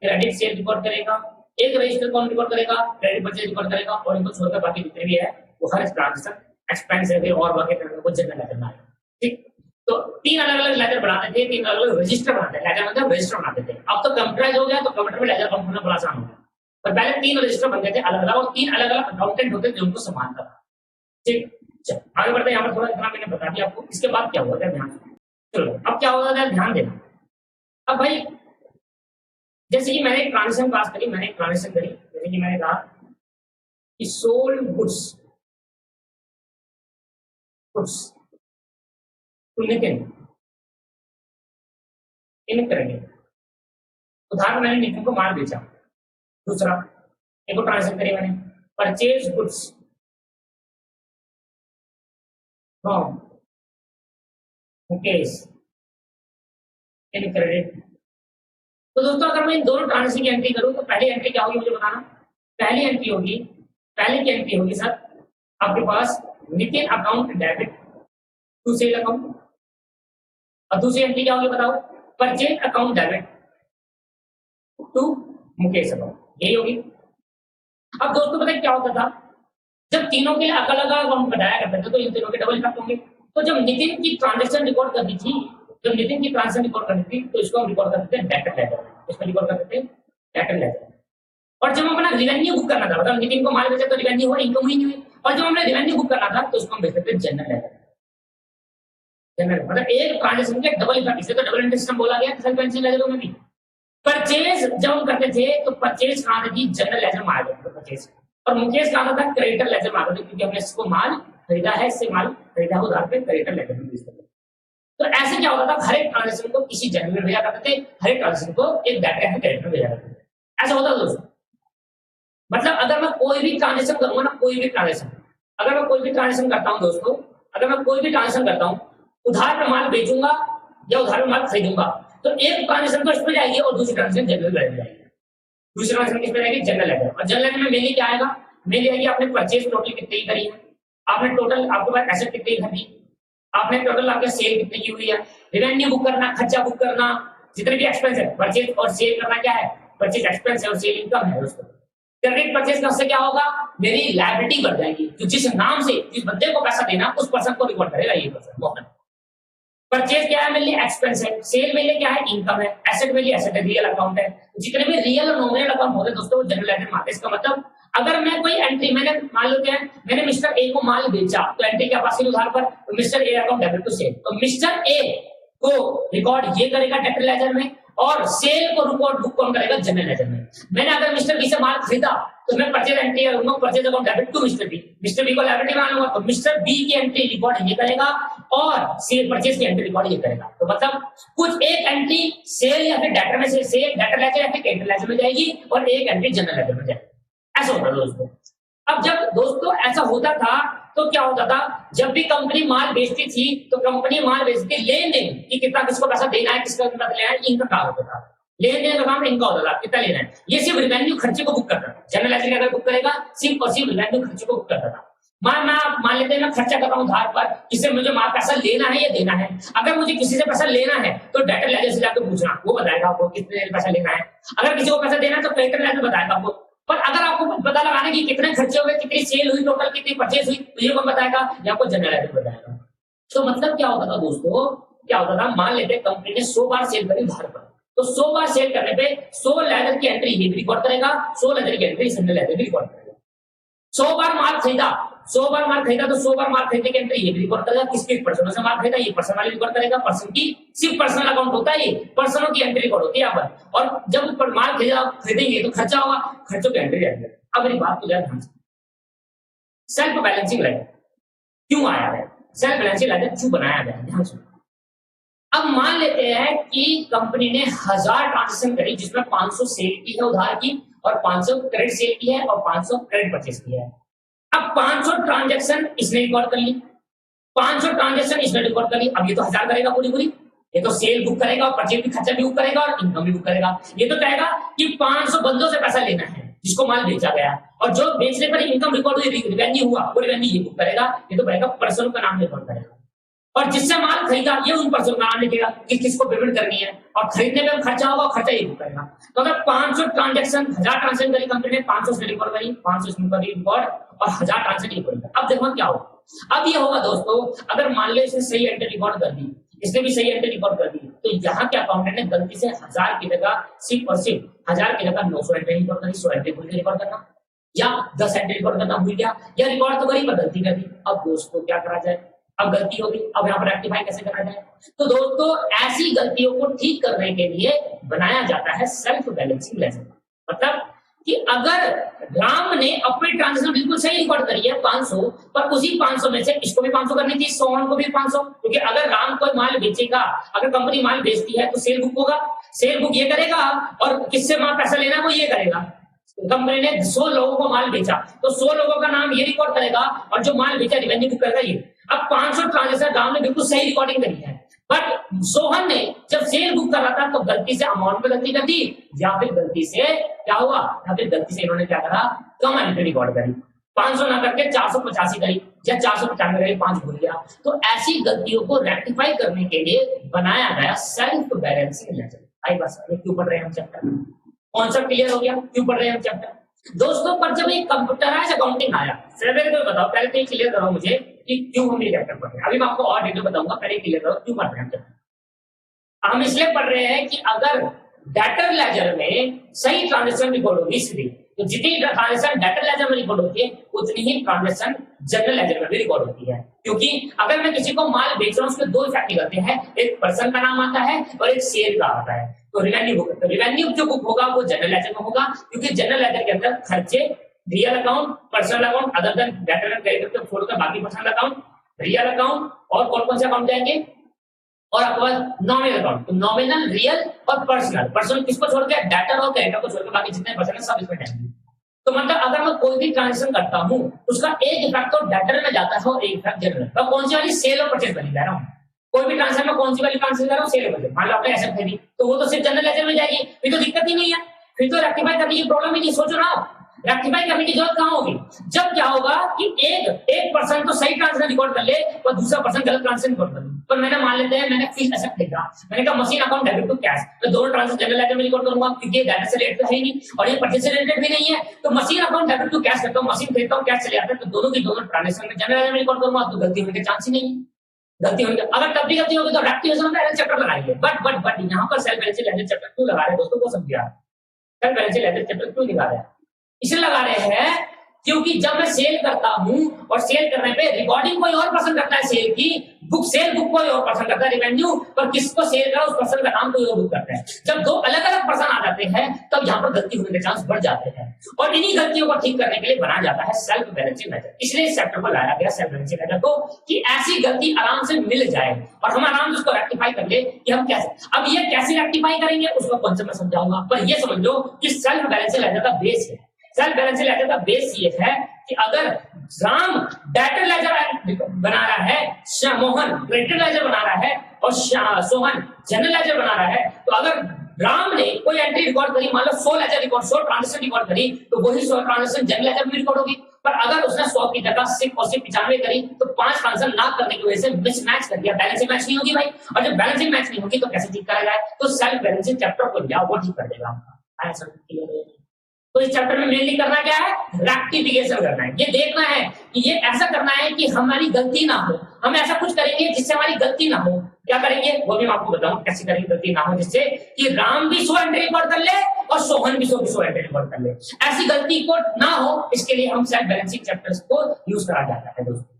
क्रेडिट सेल रिकॉर्ड करेगा। एक रजिस्टर कौन रिकॉर्ड करेगा, क्रेडिट परचेज रिकॉर्ड करेगा, और इनको छोड़कर बाकी जितने भी है वो हर ट्रांजेक्शन एक्सपेंस है और बाकी को जनरल लेजर में आएगा। ठीक, तो तीन अलग अलग लेजर बनाते थे, तीन अलग अलग रजिस्टर बनाते थे, लेजर मतलब रजिस्टर बनाते थे। अब तो कंप्यूटराइज हो गया, तो कंप्यूटर में लेजर कंप्यूटर बड़ा आसान हो गया, पर पहले तीन रजिस्टर बनते थे अलग अलग, और तीन अलग अलग अकाउंटेंट होते थे उनको संभालता था। ठीक, चलो आगे बढ़ते हैं। यहाँ पर थोड़ा इतना मैंने बता दिया आपको, इसके बाद क्या हुआ था ध्यान, चलो अब क्या होगा ध्यान देना। अब भाई जैसे कि मैंने एक ट्रांजेक्शन पास करी, मैंने एक ट्रांजेक्शन करी, जैसे कि मैंने कहा कि sold goods to Nitin in credit, उधार मैंने नितिन को माल बेचा। दूसरा एक ट्रांजेक्शन करी मैंने, purchase goods from Mukesh in credit. तो दोस्तों अगर मैं इन दोनों ट्रांजेक्शन की एंट्री करूं तो पहली एंट्री क्या होगी मुझे बताना। पहली एंट्री होगी, पहले की एंट्री होगी सर आपके पास Nitin account debit to sale account, और दूसरी एंट्री क्या होगी बताओ, purchase account debit to Mukesh account, यही होगी। अब दोस्तों पता है क्या होता था, जब तीनों के लिए अलग अलग अकाउंट बनाया करते थे तो इन तीनों के डबल इफेक्ट होंगे। तो जब नितिन की ट्रांजेक्शन रिकॉर्ड करनी थी, जब नितिन की ट्रांजेक्शन रिकॉर्ड करनी थी तो इसको हम रिकॉर्ड करते थे डेटर लेजर, इसमें रिकॉर्ड करते थे डेटर लेजर। और जब हम अपना रिवेन्यू बुक करना था, मतलब नितिन को माल बेचा तो रिवेन्यू हुआ, इनकम हुई नहीं हुई, और जब हमने रिवेन्यू बुक करना था तो उसको हम भेजते थे जनरल लेजर। जनरल मतलब एक ट्रांजेक्शन के डबल इफेक्ट, इसे तो डबल एंट्री सिस्टम बोला गया सेल्फ एंट्री लेजरों में भी। परचेज जब हम करते थे तो परचेज कहाँ थी, जनरल लेजर में आ गया परचेज, और मुकेश कहाँ था, क्रेडिटर लेजर में आ गया, क्योंकि हमने इसको माल खरीदा है, इससे माल खरीदा उधार पे क्रेडिटर लेजर में भेज देते। तो ऐसे क्या होता था, हर एक ट्रांजेक्शन को किसी जनरल में भेजा करते थे, हर एक ट्रांजेक्शन को एक डाटा में क्रेडिटर में भेजा करते थे, ऐसा होता था दोस्तों। मतलब अगर मैं कोई भी ट्रांजेक्शन करूंगा ना, कोई भी ट्रांजेक्शन, अगर मैं कोई भी ट्रांजेक्शन करता हूं दोस्तों, अगर मैं कोई भी ट्रांजेक्शन करता हूं, उधार में माल बेचूंगा या उधार में माल खरीदूंगा, तो एक ट्रांजेक्शन तो इसमें जाएगी और दूसरी ट्रांजेक्शन जनरल में जाएगी। दूसरी ट्रांजेक्शन किसमें जाएगी, जनरल लेजर। और जनरल लेजर में मेनली क्या आएगा, मेनली आएगी आपने परचेज टोटल कितनी करी है, आपने टोटल आपके पास एसेट कितनी खरीदी, आपने टोटल आपके सेल कितनी की हुई है, रिवेन्यू बुक करना, खर्चा बुक करना, जितने भी एक्सपेंस है, परचेज और सेल करना क्या है, परचेज एक्सपेंस है और सेल इनकम है दोस्तों। क्रेडिट परचेज करने से क्या होगा, मेरी लायबिलिटी बढ़ जाएगी, तो जिस नाम से जिस बंदे को पैसा देना उस पर्सन को रिकॉर्ड करेगा ये पर्सन मोहन। परचेज क्या है, मेरे लिए एक्सपेंस है, सेल मेरे लिए क्या है, इनकम है, एसेट मेरे लिए एसेट है, रियल अकाउंट है। जितने भी रियल और नॉमिनल अकाउंट होते हैं दोस्तों वो जनरल लेजर में आते हैं। इसका मतलब अगर मैं कोई एंट्री, मैंने मान लो क्या है, मैंने मिस्टर ए को माल बेचा तो एंट्री क्या पास उधार पर, तो mister A account debit to sale, तो मिस्टर ए को रिकॉर्ड ये करेगा डेबिट लेजर में, और सेल को रिकॉर्ड बुक कौन करेगा, जनरल लेजर में। मैंने अगर मिस्टर बी से माल खरीदा तो मैं परचेज एंट्री करूंगा, purchase account debit to mister B, mister B को लायबिलिटी मान लूंगा, तो मिस्टर बी की एंट्री रिकॉर्ड ये करेगा और सेल परचेज की एंट्री रिकॉर्ड ये करेगा। तो मतलब कुछ एक एंट्री सेल या फिर डेटर में से सेल डेटर लेजर या फिर क्रेडिटर लेजर में जाएगी और एक एंट्री जनरल लेजर में जाएगी, ऐसा होता है दोस्तों। अब जब दोस्तों ऐसा होता था तो क्या होता था, जब भी कंपनी माल बेचती थी तो कंपनी माल बेचती लेन देन कि कितना किसको पैसा देना है, किसका कितना लेना है, इनका काम होता था। लेन देन का काम इनका होता था, कितना लेना है, ये सिर्फ रिवेन्यू खर्चे को बुक करता था। जनरल लेजर अगर बुक करेगा सिर्फ और सिर्फ रिवेन्यू खर्चे को बुक करता था। मान लेते हैं मैं खर्चा कर रहा हूँ उधार पर, किससे मुझे माल पैसा लेना है या देना है। अगर मुझे किसी से पैसा लेना है तो डेटर लेजर से जाकर पूछना, वो बताएगा आपको कितने पैसा लेना है। अगर किसी को पैसा देना है तो क्रेडिटर लेजर बताएगा आपको। पर अगर आपको पता लगाना कि कितने खर्चे हुए, कितनी सेल हुई, टोटल कितनी परचेज हुई, तो ये कौन बताएगा, या आपको जनरल लेजर बताएगा। तो मतलब क्या होता था दोस्तों, क्या होता था, मान लेते कंपनी ने 100 बार सेल करी उधार पर, तो 100 बार सेल करने पे 100 लेजर की एंट्री ये भी रिकॉर्ड करेगा, 100 लेजर की एंट्री जनरल लेजर भी रिकॉर्ड करेगा। 100 बार माल खरीदा 100 बार माल खरीदा तो 100 बार माल खरीदने के एंट्री ये भी रिकॉर्ड करेगा, किसके पर्सनों से माल खरीदा ये पर्सन वाली रिकॉर्ड करेगा, पर्सन की सिर्फ पर्सनल अकाउंट होता है, ये पर्सनों की एंट्री रिकॉर्ड होती है यहाँ पर। और जब माल खरीदेंगे तो खर्चा होगा, खर्चों की एंट्री आएगी। अब मेरी बात को ध्यान से, सेल्फ बैलेंसिंग लेजर क्यों आया है, सेल्फ बैलेंसिंग लेजर क्यों बनाया गया है, ध्यान से। अब मान लेते हैं कि कंपनी ने 1000 ट्रांजेक्शन करी, जिसमें 500 सेल की है उधार की, और 500 क्रेडिट सेल की है, और 500 क्रेडिट परचेस की है। अब 500 ट्रांजेक्शन इसने रिकॉर्ड कर ली, 500 ट्रांजेक्शन इसने रिकॉर्ड कर ली। अब ये तो 1000 करेगा पूरी पूरी, ये तो सेल बुक करेगा और परचेज भी खर्चा भी बुक करेगा और इनकम भी बुक करेगा। ये तो कहेगा कि 500 बंदों से पैसा लेना है जिसको माल बेचा गया, और जो बेचने पर इनकम रिकॉर्ड हुई, रिवेन्यू हुआ, वो रिवेन्यू ये बुक करेगा। ये तो कहेगा पर्सन का नाम रिकॉर्ड करेगा, और जिससे माल खरीदा ये उन पर्सन का नाम लिखेगा कि किसको पेमेंट करनी है, और खरीदने में खर्चा होगा, खर्चा ये बुक करेगा। तो अगर 500 ट्रांजेक्शन 1000 ट्रांजेक्शन करी कंपनी ने, 500 से रिकॉर्ड करी, 500 इसमें करी रिकॉर्ड, और 1000 ट्रांजेक्शन रिकॉर्ड। अब देखो क्या होगा। अब ये होगा दोस्तों, अगर मान लो इसने सही एंट्री रिकॉर्ड कर दी, इसने भी सही एंट्री रिकॉर्ड कर दी, तो यहाँ क्या अकाउंटेंट ने गलती से 1000 की जगह सिर्फ और सिर्फ 1000 की जगह 900 एंट्री रिकॉर्ड करी, 100 एंट्री भूल के रिकॉर्ड करना, या 10 एंट्री रिकॉर्ड करना भूल गया, या रिकॉर्ड तो करी पर गलती कर दी। अब दोस्तों क्या करा जाए, अब गलती होगी, अब यहाँ पर रेक्टिफाई कैसे करा जाए। तो दोस्तों ऐसी गलतियों को ठीक करने के लिए बनाया जाता है सेल्फ बैलेंसिंग लेजर। मतलब कि अगर राम ने अपनी ट्रांजेक्शन बिल्कुल सही रिकॉर्ड करी है 500, पर उसी 500 में से इसको भी 500 करनी थी, सोहन को भी 500, क्योंकि अगर राम कोई माल बेचेगा, अगर कंपनी माल बेचती है तो सेल बुक होगा, सेल बुक ये करेगा, और किससे माल पैसा लेना है वो ये करेगा। कंपनी ने 100 लोगों को माल बेचा तो 100 लोगों का नाम ये रिकॉर्ड करेगा, और जो माल बेचा रिवेन्यू बुक करेगा ये। अब 500 ट्रांजेक्शन राम ने बिल्कुल सही रिकॉर्डिंग करी है, बट सोहन ने जब सेल बुक कर रहा था तो गलती से अमाउंट में गलती कर दी, या फिर गलती से क्या हुआ, या फिर गलती से इन्होंने क्या करा, कम एंट्री रिकॉर्ड करी, 500 ना करके 485 करी, या 495 करी, 5 भूल गया। तो ऐसी गलतियों को रेक्टिफाई करने के लिए बनाया गया सेल्फ बैलेंसिंग लेजर। आई बस क्यों पढ़ रहे हैं हम चैप्टर, कॉन्सेप्ट क्लियर हो गया क्यों पढ़ रहे हैं हम चैप्टर दोस्तों। पर जब एक कंप्यूटराइज अकाउंटिंग आया, पहले तो बताओ, पहले तो क्लियर करो मुझे कि क्यों हम ये चैप्टर पढ़ रहे हैं। अभी मैं आपको और डिटेल बताऊंगा, पहले क्लियर करो क्यों पढ़ रहे हैं चैप्टर। हम इसलिए पढ़ रहे हैं कि अगर डेटर लेजर में सही ट्रांजेक्शन रिकॉर्ड होगी सीधी, तो जितनी ट्रांजेक्शन डेटर लेजर में रिकॉर्ड होती है उतनी ही ट्रांजेक्शन जनरल लेजर में भी रिकॉर्ड होती है। क्योंकि अगर मैं किसी को माल बेच रहा हूँ उसके 2 इफेक्ट निकलते हैं, एक पर्सन का नाम आता है और एक सेल का आता है। तो रिवेन्यू बुक, तो रिवेन्यू जो बुक होगा वो जनरल लेजर में होगा, क्योंकि जनरल लेजर के अंदर खर्चे, real account, personal account, other than debtor and creditor के फोल्डर का बाकी पर्सनल अकाउंट, रियल अकाउंट, और कौन कौन से अकाउंट जाएंगे, और आपके पास नॉमिनल अकाउंट। तो नॉमिनल, रियल और पर्सनल, पर्सनल किसको छोड़ के, डेटर और क्रेडिटर को छोड़ के बाकी जितने पर्सनल सब इसमें जाएंगे। तो मतलब अगर मैं कोई भी ट्रांजेक्शन करता हूँ उसका एक इफेक्ट तो डेटर में जाता है और एक इफेक्ट जनरल। मैं कौन सी वाली, सेल और परचेज वाली जा रहा हूँ, कोई भी ट्रांजेक्शन में कौन सी वाली ट्रांजेक्शन कर रहा हूँ, सेल वाली। मान लो आपने ऐसे खरीदी तो वो तो सिर्फ जनरल लेजर में जाएगी, फिर तो दिक्कत ही नहीं है, फिर तो रेक्टिफाई करने की प्रॉब्लम ही नहीं। सोचो ना, रेक्टिफाई करने की जरूरत कहाँ होगी, जब क्या होगा कि एक पर्सन तो सही ट्रांजेक्शन रिकॉर्ड कर ले और दूसरा पर्सन गलत ट्रांजेक्शन रिकॉर्ड कर ले। पर मैंने मान लेते हैं मैंने फिक्स्ड एसेट खरीदा, मैंने कहा machine account debit to cash, मैं दोनों ट्रांजेक्शन जनरल लेजर में रिकॉर्ड करूंगा क्योंकि डेटा से रिलेटेड है ही नहीं और ये परचेज से रिलेटेड भी नहीं है। तो machine account debit to cash करता हूं, मशीन खरीदता हूं, कैश चले आता है, तो दोनों की दोनों ट्रांजेक्शन में जनरल लेजर में रिकॉर्ड करूंगा, तो गलती होने के चांस ही नहीं है। गलती होने के अगर तब भी गलती होगी तो रेक्टिफिकेशन का एरर चैप्टर लगाएंगे। बट यहां पर सेल्फ बैलेंसिंग लेजर चैप्टर क्यों लगा रहे हैं दोस्तों, को समझिए। सेल्फ बैलेंसिंग लेजर चैप्टर क्यों लगा रहे हैं, इसलिए लगा रहे हैं क्योंकि जब मैं सेल करता हूं और सेल करने पे रिकॉर्डिंग कोई और पसंद करता है, सेल की बुक, सेल बुक कोई और पसंद करता है, रिवेन्यू पर किसको सेल करा उस पर्सन का नाम कोई और बुक करता है। जब 2 अलग अलग पर्सन आ जाते हैं तब यहाँ पर गलती होने के चांस बढ़ जाते हैं, और इन्हीं गलतियों को ठीक करने के लिए बनाया जाता है सेल्फ बैलेंसिंग लेजर। इसलिए इस चैप्टर को लाया गया सेल्फ बैलेंसिंग लेजर को, कि ऐसी गलती आराम से मिल जाए और हम आराम से उसको रेक्टिफाई कर ले कि हम कैसे। अब ये कैसे रेक्टिफाई करेंगे उसका कॉन्सेप्ट मैं समझाऊंगा, पर ये समझ लो कि सेल्फ बैलेंसिंग लेजर का बेस है। सेल्फ बैलेंसिंग लेजर का बेस ये है कि अगर राम डेटर लेजर बना रहा है, मोहन क्रेडिट लेजर बना रहा है और सोहन जनरल लेजर बना रहा है, तो अगर राम ने कोई एंट्री रिकॉर्ड करी, मान लो 100 लेजर रिकॉर्ड, 100 ट्रांजेक्शन रिकॉर्ड करी, तो वही 100 ट्रांजेक्शन जनरल लेजर में रिकॉर्ड होगी। पर अगर उसने 100 की जगह सिर्फ और सिर्फ 95 करी तो 5 ट्रांजेक्शन ना करने की वजह से मिसमैच कर दिया, बैलेंसिंग मैच नहीं होगी भाई। और जब बैलेंसिंग मैच नहीं होगी तो कैसे ठीक करा जाए, तो सेल्फ बैलेंसिंग चैप्टर को लिया वो ठीक कर देगा। तो इस चैप्टर में मेनली करना क्या है, रेक्टिफिकेशन करना है। ये देखना है कि ये ऐसा करना है कि हमारी गलती ना हो, हम ऐसा कुछ करेंगे जिससे हमारी गलती ना हो। क्या करेंगे वो भी मैं आपको बताऊं कैसे करेंगे गलती ना हो, जिससे कि राम भी 100 एंट्री रिकॉर्ड कर ले और सोहन भी 100 एंट्री रिकॉर्ड कर ले। ऐसी गलती को ना हो इसके लिए हम सेल्फ बैलेंसिंग चैप्टर्स को यूज करा जाता है दोस्तों।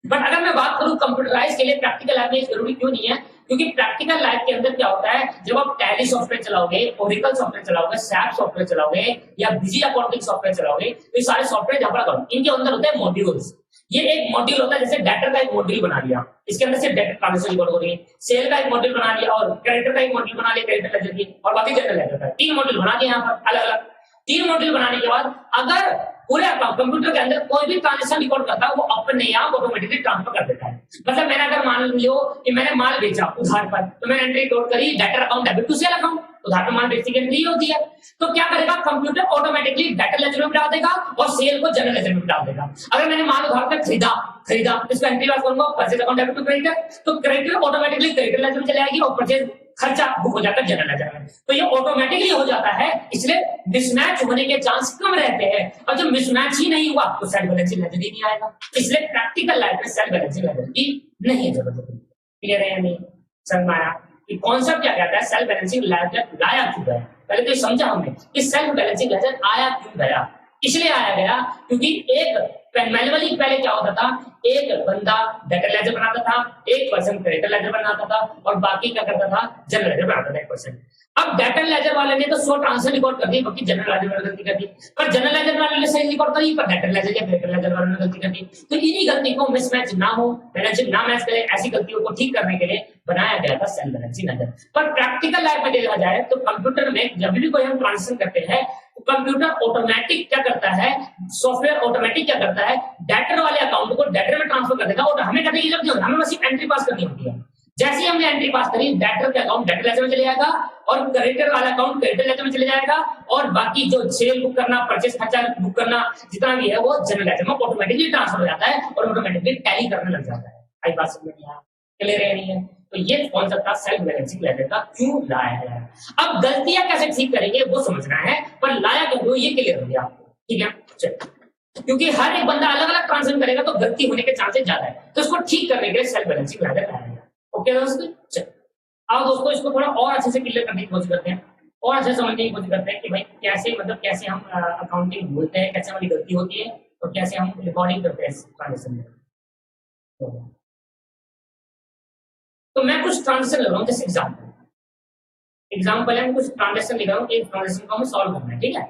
बट अगर मैं बात करूं कंप्यूटराइज के लिए प्रैक्टिकल लाइफ में जरूरी क्यों नहीं है, क्योंकि प्रैक्टिकल लाइफ के अंदर क्या होता है, जब आप टैली सॉफ्टवेयर चलाओगे, ओरेकल सॉफ्टवेयर चलाओगे, सैप सॉफ्टवेयर चलाओगे या बिजी अकाउंटिंग सॉफ्टवेयर चलाओगे, तो ये सारे सॉफ्टवेयर जहां पर अकाउंट इनके अंदर होते हैं मॉड्यूल्स। ये एक मॉड्यूल होता है, जैसे डेटर का एक मॉड्यूल बना लिया, इसके अंदर सिर्फ डेटर ट्रांजेक्शन रिकॉर्ड हो रही है, सेल का एक मॉड्यूल बना लिया और क्रेडिटर का एक मॉड्यूल बना लिया, क्रेडिटर लेजर की, और बाकी जनरल लेजर का 3 मॉड्यूल बना दिए यहाँ पर अलग अलग। 3 मॉड्यूल बनाने के बाद अगर पूरे कंप्यूटर के अंदर कोई भी ट्रांजेक्शन रिकॉर्ड करता है वो अपने आप ऑटोमेटिकली ट्रांसफर कर देता है। मतलब मैंने अगर मान लो कि मैंने माल बेचा उधार पर, तो मैंने एंट्री रिकॉर्ड करी debtor account debit to sale account, उधार पर माल बेचने की एंट्री होती है। तो क्या करेगा कंप्यूटर ऑटोमेटिकली डेटर लेजर में डाल देगा और सेल को जनरल लेजर में डाल देगा। अगर मैंने माल उधार पर खरीदा इसका एंट्री पास करूंगा purchase account debit to creditor, तो क्रेडिटर ऑटोमेटिकली क्रेडिटर लेजर में चले जाएगी और परचेज खर्चा बुक हो जाता है जनरल लेजर में। तो ये ऑटोमेटिकली हो जाता है, इसलिए मिसमैच होने के चांस कम रहते हैं। और जब मिसमैच ही नहीं हुआ तो सेल्फ बैलेंसिंग लेजर ही नहीं आएगा। इसलिए प्रैक्टिकल लाइफ में सेल्फ बैलेंसिंग लेजर की नहीं है जरूरत। क्लियर है या नहीं? समझ में आया कि कॉन्सेप्ट क्या कहता है, सेल्फ बैलेंसिंग लेजर लाया क्यों गया? पहले तो समझा हमने कि सेल्फ बैलेंसिंग लेजर आया क्यों गया। इसलिए आया गया क्योंकि एक मैनुअली पहले क्या होता था, एक बंदा डेटर लेजर बनाता था, एक पर्सन क्रेडिटर लेजर बनाता था और बाकी क्या करता था, जनरल लेजर बनाता था एक पर्सन। अब डेटर लेजर वाले ने तो 100 ट्रांसफर रिकॉर्ड कर दी, बाकी जनरल लेजर वाले गलती कर दी, पर जनरल लेजर वाले ने सही रिकॉर्ड करी पर डेटर लेजर या क्रेडिटर लेजर वाले ने गलती कर दी। तो इन्हीं गलती को मिसमैच ना हो, बैलेंसिंग ना मैच करे, ऐसी गलतियों को ठीक करने के लिए बनाया गया था सेल्फ बैलेंसिंग लेजर। पर प्रैक्टिकल लाइफ में देखा जाए तो कंप्यूटर में जब भी कोई हम ट्रांजेक्शन करते हैं तो कंप्यूटर ऑटोमेटिक क्या करता है, सॉफ्टवेयर ऑटोमेटिक क्या करता है, डेटर वाले अकाउंट को डेटर में ट्रांसफर कर देगा और हमें करने की जरूरत नहीं होती, हमें बस एंट्री पास करनी होती है। जैसे ही हमने एंट्री पास करी डेटर के अकाउंट डेटर लेजर में चले जाएगा और क्रेडिटर वाला अकाउंट क्रेडिटर लेजर में चले जाएगा और बाकी जो सेल बुक करना, परचेज खर्चा बुक करना जितना भी है वो जनरल लेजर में ऑटोमेटिकली ट्रांसफर हो जाता है और ऑटोमेटिकली टैली करने लग जाता है। आई बात समझ में? क्लियर है नहीं है? तो ये कॉन्सेप्ट था सेल्फ बैलेंसिंग लेजर का क्यों लाया है। अब गलतियां कैसे ठीक करेंगे वो समझना है, पर लाया क्यों ये क्लियर हो गया आपको। ठीक है, चलिए, क्योंकि हर एक बंदा अलग अलग ट्रांजेक्शन करेगा तो गलती होने के चांसेस ज्यादा है, तो इसको ठीक करने के लिए सेल्फ बैलेंसिंग लेजर लाया गया। ओके दोस्तों, चलिए अब दोस्तों इसको थोड़ा और अच्छे से क्लियर करने की कोशिश करते हैं और अच्छे समझने की कोशिश करते हैं कि भाई कैसे, मतलब कैसे हम अकाउंटिंग भूलते हैं, कैसे हमारी गलती होती है और कैसे हम रिकॉर्डिंग करते हैं ट्रांजेक्शन में। तो मैं कुछ ट्रांजेक्शन ले रहा हूँ, जैसे एग्जाम्पल है, कुछ ट्रांजेक्शन लिख रहा हूँ, एक ट्रांजेक्शन को हमें सॉल्व करना है। ठीक है,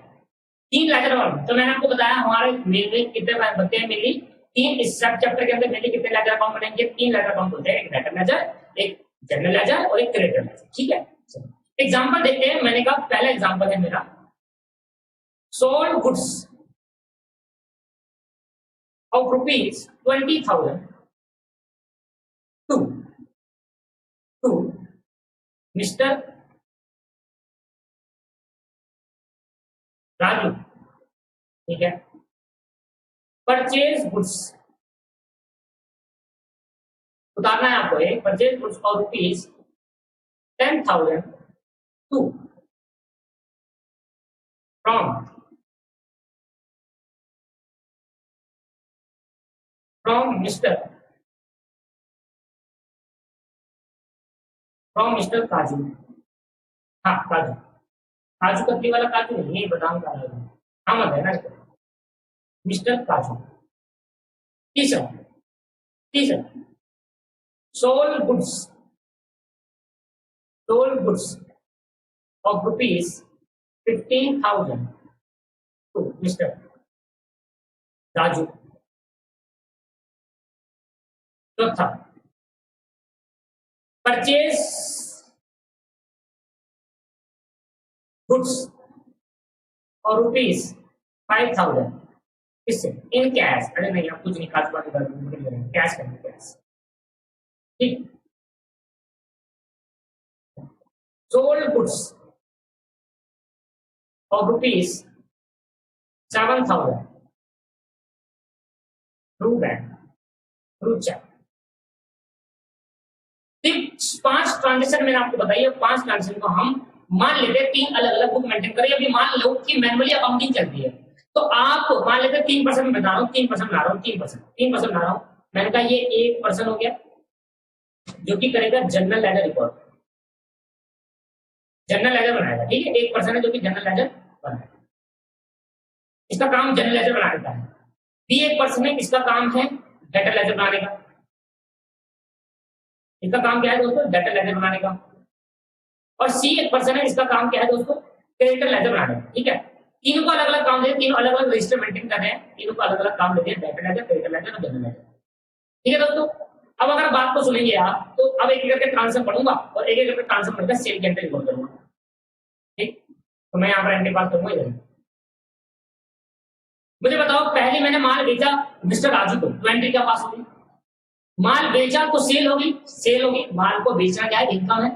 3 लेजर वाला, तो मैंने आपको बताया हमारे मेनली कितने बनते हैं, मेनली 3 इस सब चैप्टर के अंदर मेनली कितने लेजर अकाउंट बनेंगे, 3 लेजर अकाउंट होते हैं, एक डेटर लेजर, एक जनरल लेजर और एक क्रेडिटर लेजर। ठीक है, एग्जाम्पल देखते हैं। मैंने कहा पहला एग्जाम्पल है मेरा, sold goods of ₹20,000 to mister Raju. ठीक है, परचेज गुड्स उतारना है आपको, एक परचेज गुड्स और ₹10,000 टू फ्रॉम मिस्टर काजू। हाँ काजू, काजू कतली वाला काजू नहीं, ये बादाम का काजू, हाँ मत है ना, मिस्टर काजू। तीसरा sold goods of ₹15,000 to mister Raju. चौथा परचेज गुड्स और ₹5,000 इससे इन कैश। अरे नहीं, आप कुछ नहीं, काज बात कैश करेंगे, कैश। ठीक, सोल्ड गुड्स और ₹7,000 through bank, through cheque. 5 transaction मैंने आपको बताई है, 5 ट्रांजेक्शन को हम मान लेते हैं 3 अलग अलग बुक मेंटेन करें, अभी मान लो कि मैनुअली अकाउंटिंग चलती है, तो आप मान लेते हैं 3% बता रहा हूँ, 3% बना रहा हूँ, 3% बना रहा हूँ। मैंने कहा ये 1% हो गया जो कि करेगा general laser record, general ledger बनाएगा, ठीक है। 1% है जो कि जनरल लेजर बनाएगा, इसका काम जनरल लेजर बनाने का है। बी 1% है, इसका काम है डेटा लेजर बनाने का, इसका काम क्या है दोस्तों, डेटा लेजर बनाने का। और सी 1% है, इसका काम क्या है दोस्तों, क्रेडिटर लेजर बनाने का, ठीक है। तीनों को अलग अलग काम दे, तीनों अलग अलग रजिस्टर मेंटेन कर रहे हैं, तीनों को अलग अलग काम देते हैं, डेटा लेजर, क्रेडिटर लेजर और जनरल लेजर, ठीक है दोस्तों। अब अगर बात को सुनेंगे आप तो अब एक एक करके ट्रांसफर पढ़ूंगा और एक एक करके ट्रांसफर पढ़कर सेल के एंट्री रिकॉर्ड करूंगा, ठीक। तो मैं यहाँ पर एंट्री पास करूंगा इधर। मुझे बताओ पहले मैंने माल बेचा मिस्टर राजू को, तो एंट्री क्या पास होगी, माल बेचा तो सेल होगी, माल को बेचना क्या है, इनकम है,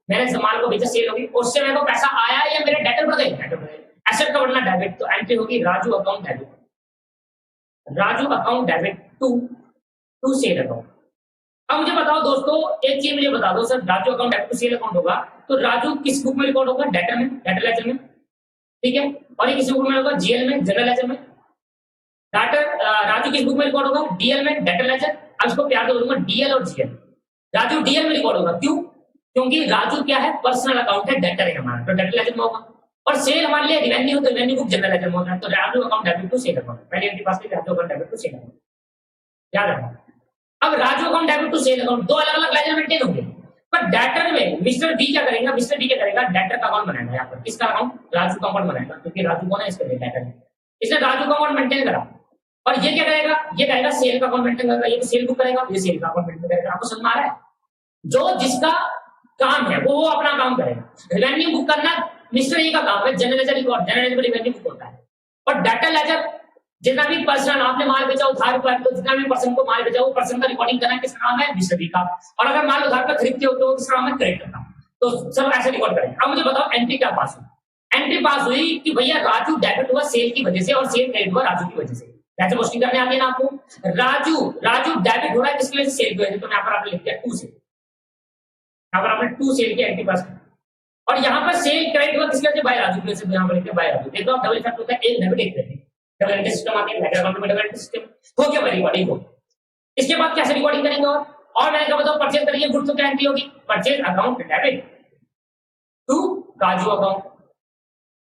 मैंने माल को बेचा, सेल होगी, उससे मेरे को पैसा आया या मेरे डेटर बढ़ गए, एसेट का बढ़ना डेबिट, तो एंट्री होगी Raju account debit, Raju account debit to sale account. अब मुझे बताओ दोस्तों एक चीज मुझे बता दो sir, Raju account debit to sale account होगा तो राजू किस बुक में रिकॉर्ड होगा, डेटर में, डेटर लेजर में, ठीक है। और ये किस बुक में होगा, जीएल में, जनरल लेजर में। राजू किस बुक में रिकॉर्ड होगा, डीएल में, डेटर लेजर। अब इसको प्यार से बोलूंगा डीएल और जीएल। राजू डीएल में रिकॉर्ड होगा, क्यों, क्योंकि राजू क्या है, पर्सनल अकाउंट है, डेटर है हमारा, तो डेटर लेजर में होगा। और सेल हमारे लिए रिवेन्यू, तो रिवेन्यू बुक जनरल लेजर में होता है, तो Raju account debit to sale account, पहले इनके पास Raju account debit to sale account, याद रखना। अब Raju account debit to sale account दो अलग अलग लेजर मेंटेन होंगे, पर डेटर में मिस्टर बी क्या करेगा, मिस्टर बी क्या करेगा, डेटर का अकाउंट बनाएगा, यहाँ पर किसका अकाउंट, राजू का अकाउंट बनाएगा, क्योंकि राजू कौन है, इसका डेटर है, इसने राजू का अकाउंट मेंटेन करा। और ये क्या करेगा, ये करेगा सेल का अकाउंट मेंटेन करेगा, ये सेल बुक करेगा, ये सेल का अकाउंट मेंटेन करेगा। आपको समझ में आ रहा है, जो जिसका काम है वो अपना काम करेगा। रिवेन्यू बुक करना मिस्टर ई का काम है, general ledger record, general ledger में रिवेन्यू बुक होता है। और डेटा लेजर जितना भी पर्सन आपने माल बेचा उधार पर, तो जितना भी पर्सन को माल बेचा वो पर्सन का रिकॉर्डिंग करना किसका काम है, मिस्टर बी का। और अगर माल उधार पर खरीदते हो तो किसका काम है, क्रेडिटर का। तो सब ऐसे रिकॉर्ड करेंगे। अब मुझे बताओ एंट्री क्या पास हुई, एंट्री पास हुई कि भैया राजू डेबिट हुआ सेल की वजह से और सेल क्रेडिट हुआ राजू की वजह से। ऐसे क्वेश्चन करने आती है ना आपको, राजू डेबिट हो रहा है किसकी वजह से, सेल की वजह से, तो यहाँ पर आपने लिख दिया टू सेल, यहाँ पर आपने टू सेल की एंट्री पास। और यहाँ पर सेल क्रेडिट हुआ किसकी वजह से, बाय राजू की वजह से, यहाँ पर लिख दिया बाय राजू। देखो डबल इफेक्ट होता है, एक डेबिट एक क्रेडिट, डबल एंट्री सिस्टम आती है, लेजर अकाउंट में डबल एंट्री सिस्टम हो गया, रिकॉर्डिंग हो। इसके बाद कैसे रिकॉर्डिंग करेंगे, और मैंने कहा बताओ परचेज करेंगे गुड्स तो क्या एंट्री होगी, purchase account debit to Kaju account,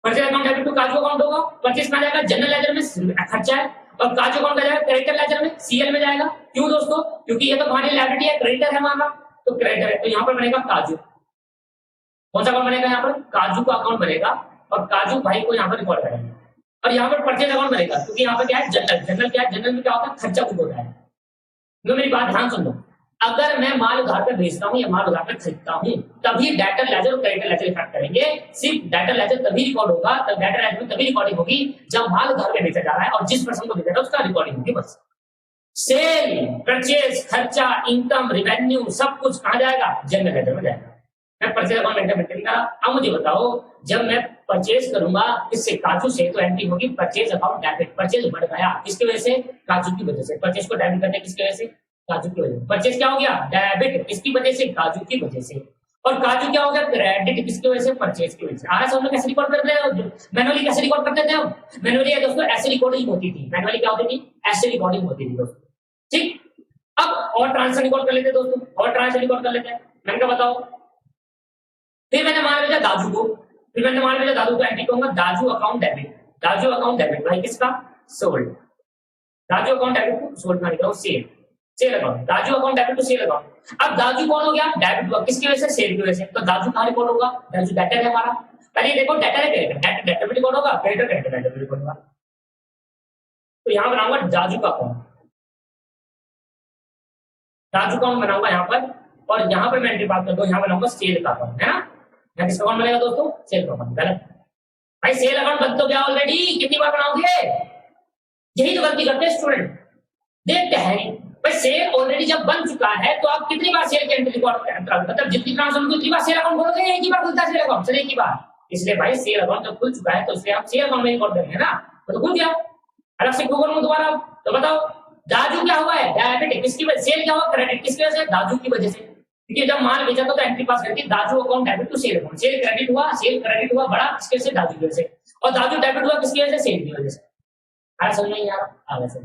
purchase account debit to Kaju account होगा। परचेज कहां जाएगा, जनरल लेजर में खर्चा है, और काजू अकाउंट का जाएगा क्रेडिटर लेजर में, सीएल में जाएगा। क्यों दोस्तों, क्योंकि ये तो हमारी लायबिलिटी है, क्रेडिटर है हमारा, तो क्रेडिटर है, तो यहाँ पर बनेगा काजू। कौन सा अकाउंट बनेगा, यहाँ पर काजू का अकाउंट बनेगा, और काजू भाई को यहाँ पर रिकॉर्ड करेंगे। और यहाँ पर परचेज अकाउंट बनेगा, क्योंकि यहाँ पर क्या है, जनरल क्या है, जनरल में क्या होता है, खर्चा बुक होता है। तो मेरी बात ध्यान सुन लो, अगर मैं माल उधार पर बेचता हूँ या माल उधार पर खरीदता हूँ, तभी डेटर लेजर और क्रेडिटर लेजर इफेक्ट करेंगे। सिर्फ डेटर लेजर तभी रिकॉर्ड होगा, तब डेटर लेजर में तभी रिकॉर्डिंग होगी जब माल उधार पे बेचा जा रहा है और जिस पर्सन को बेचा रहा है उसका रिकॉर्डिंग होगी बस। सेल, परचेज, खर्चा, इनकम, रिवेन्यू सब कुछ कहाँ जाएगा, जनरल लेजर में जाएगा। मैं परचेज अकाउंट मेंटेन करा। अब मुझे बताओ जब मैं परचेज करूंगा इससे काजू से, तो एंट्री होगी परचेज अकाउंट डेबिट। परचेज बढ़ गया किसकी वजह से, काजू की वजह से। परचेज को डेबिट करते किसकी वजह से, काजू की वजह से। परचेज क्या हो गया, डेबिट किसकी वजह से, काजू की वजह से। और काजू क्या हो गया, क्रेडिट किसकी वजह से, परचेज की वजह से। आरा सब लोग कैसे रिकॉर्ड करते हैं, मैनुअली कैसे रिकॉर्ड करते थे हम, मैनुअली दोस्तों ऐसे रिकॉर्डिंग होती थी, मैनुअली क्या होती थी, ऐसे रिकॉर्डिंग होती थी दोस्तों, ठीक। अब और ट्रांसफर रिकॉर्ड कर लेते दोस्तों, और ट्रांसफर रिकॉर्ड कर लेते हैं। मैंने कहा बताओ, फिर मैंने मान भेजा दादू को, फिर मैंने मान भेजा दादू को, एंट्री कहूंगा Dadu account debit, Dadu account debit भाई किसका, sold, Dadu account debit to sold मान लो sale, sale account, Dadu account debit to sale account. अब दादू कौन हो गया, डेबिट हुआ किसकी वजह से, सेल की वजह से। तो दादू कहां रिकॉर्ड होगा, दादू डेटर है हमारा, पहले देखो डेटर है, क्रेडिटर डेटर भी रिकॉर्ड होगा, क्रेडिटर क्रेडिटर भी रिकॉर्ड होगा। तो यहां बनाऊंगा दादू का अकाउंट, दादू का अकाउंट बनाऊंगा यहाँ पर, और यहाँ पर मैं एंट्री पास कर दूं, यहाँ बनाऊंगा सेल का अकाउंट, है ना। यहाँ किसका अकाउंट बनेगा दोस्तों, सेल का अकाउंट। गलत भाई, सेल अकाउंट बन तो गया ऑलरेडी, कितनी बार बनाओगे, यही तो गलती करते हैं स्टूडेंट, देखते हैं भाई सेल ऑलरेडी जब बन चुका है तो आप कितनी बार सेल के एंट्री रिकॉर्ड, मतलब जितनी ट्रांसफर उतनी बार सेल अकाउंट खोलोगे, एक ही बार खुलता है सेल अकाउंट, सिर्फ एक ही बार। इसलिए भाई सेल अकाउंट जब खुल चुका है तो इसलिए आप सेल अकाउंट में रिकॉर्ड करेंगे ना, तो खुल गया। अलग से क्यों करूं दोबारा, तो बताओ दादू क्या हुआ है, डेबिट किसकी वजह, सेल क्या हुआ, क्रेडिट किसकी वजह से, दादू की वजह से। क्योंकि जब माल बेचा था तो एंट्री पास करती Daju account debit to sale account, sale credit हुआ बड़ा किसके से, दाजू की वजह से, और दाजू डेबिट हुआ किसकी वजह से, सेल की वजह से। आया समझ में यार, आगे से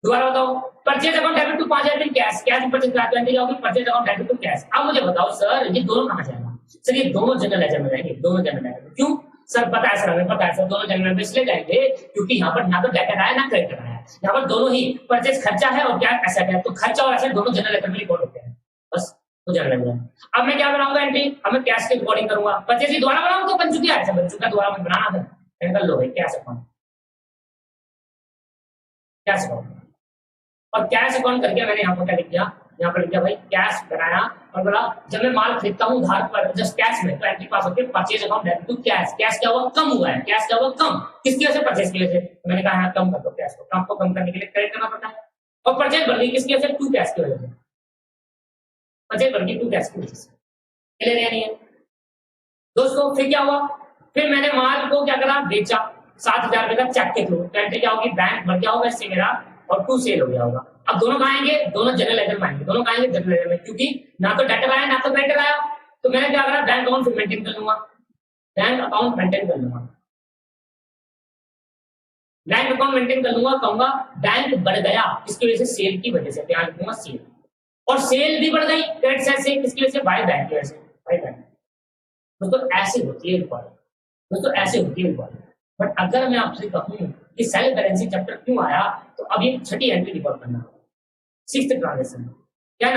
दोबारा बताओ, परचेज अकाउंट डेबिट टू 5000 दिन कैश, कैश परचेज कराते हैं जाओगे, purchase account debit to cash. अब मुझे बताओ सर ये दोनों कहां जाएगा, सर ये दोनों जनरल लेजर में जाएंगे, दोनों जनरल लेजर। क्यों सर, पता है सर, हमें पता है सर, दोनों जनरल में इसलिए जाएंगे क्योंकि यहाँ पर ना तो डेबिट आया ना क्रेडिट आया, यहाँ पर दोनों ही परचेज खर्चा है और क्या एसेट है, तो खर्चा और एसेट दोनों जनरल लेजर में रिकॉर्ड होते हैं, बस तो जनरल लेजर। अब मैं क्या बनाऊंगा एंट्री, अब मैं कैश की रिकॉर्डिंग करूंगा, परचेज ही दोबारा बनाऊं तो बन चुकी है, ऐसा बन चुका, दोबारा मैं बनाना था, कर लो भाई कैश अकाउंट, कैश अकाउंट, और कैश अकाउंट करके मैंने यहाँ पर क्या लिख दिया, यहाँ पर लिख दिया भाई कैश बनाया, और बोला जब मैं माल खरीदता हूँ उधार पर जस्ट कैश में, तो एंट्री पास होती है purchase account debit to cash, cash क्या हुआ, कम हुआ है, कैश क्या हुआ, कम, किसकी वजह से, परचेज की वजह से, तो मैंने कहा कम कर दो कैश को, कम को कम करने के लिए क्रेडिट करना पड़ता है, और परचेज बढ़ गई किसकी वजह से, टू कैश की वजह से, परचेज बढ़ गई टू कैश की वजह से, क्लियर है नहीं है दोस्तों। फिर क्या हुआ, फिर मैंने माल को क्या करा, बेचा 7000 रुपए का चेक के थ्रू, तो एंट्री क्या होगी, बैंक भर गया होगा इससे मेरा, और टू सेल हो गया होगा। अब दोनों कहाँ आएंगे, दोनों जनरल लेजर में आएंगे, दोनों कहाँ आएंगे, जनरल लेजर में, क्योंकि ना तो डेटर आया ना तो क्रेडिट आया, तो मैंने क्या करा, बैंक अकाउंट मेंटेन कर लूंगा, बैंक अकाउंट मेंटेन कर लूंगा, बैंक अकाउंट मेंटेन कर लूंगा, कहूंगा बैंक बढ़ गया किसकी वजह से, सेल की वजह से, ध्यान रखूंगा सेल, और सेल भी बढ़ गई क्रेडिट से किसकी वजह से, बाय बैंक की वजह से, बाय बैंक। दोस्तों ऐसे होती है रिकॉर्डिंग, दोस्तों ऐसे होती है रिकॉर्डिंग। बट अगर मैं आपसे कहूं कि सेल्फ बैलेंसिंग चैप्टर क्यों आया, तो अब ये छठी एंट्री रिकॉर्ड करना, सिक्स्थ ट्रांजेक्शन, क्या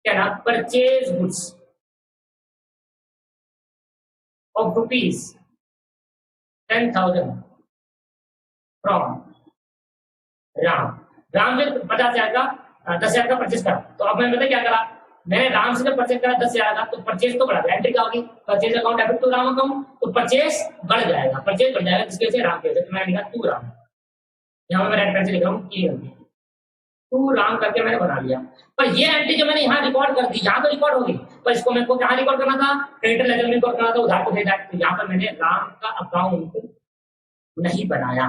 ना purchase goods of rupees 10,000 from Ram से 50,000 का 10,000 का परचेज करा, तो अब मैंने पता क्या करा, मैंने राम से जब परचेज करा 10,000 का, तो परचेज तो बढ़ा गया, एंट्री क्या होगी, purchase account debit to Ram account, तो परचेज बढ़ जाएगा, परचेज बढ़ जाएगा किसके वजह से, राम की वजह से, तो मैंने लिखा टू राम, यहाँ मैं रेड पेन से लिख रहा हूँ क्लियर, टू राम करके मैंने बना लिया। पर ये एंट्री जो मैंने यहाँ रिकॉर्ड कर दी, यहाँ तो रिकॉर्ड होगी, पर इसको मेरे को कहाँ रिकॉर्ड करना था, क्रेडिटर लेजर में रिकॉर्ड करना था, उधार को खरीदा, तो यहाँ पर मैंने राम का अकाउंट नहीं बनाया।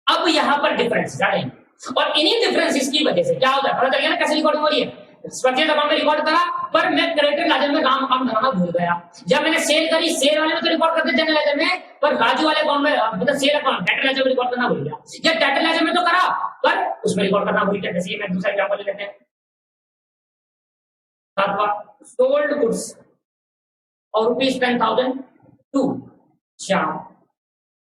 अब यहाँ पर डिफरेंस जानेंगे, और इन्हीं डिफरेंसेस की वजह से क्या होता है, पता चल गया ना कैसे रिकॉर्डिंग हो रही है। परचेज अकाउंट में रिकॉर्ड करा, पर मैं क्रेडिटर लेजर में राम अकाउंट बनाना भूल गया। जब मैंने सेल करी, सेल वाले में तो रिकॉर्ड करते जनरल लेजर में, पर राजू वाले अकाउंट में मतलब सेल अकाउंट डेटर लेजर में रिकॉर्ड करना भूल गया। ये डेटर लेजर में तो करा, पर उसमें रिकॉर्ड करना भूल गया। जैसे मैं दूसरा एग्जांपल लेते हैं, सातवां, सोल्ड गुड्स और रुपीज 10,000 टू श्याम।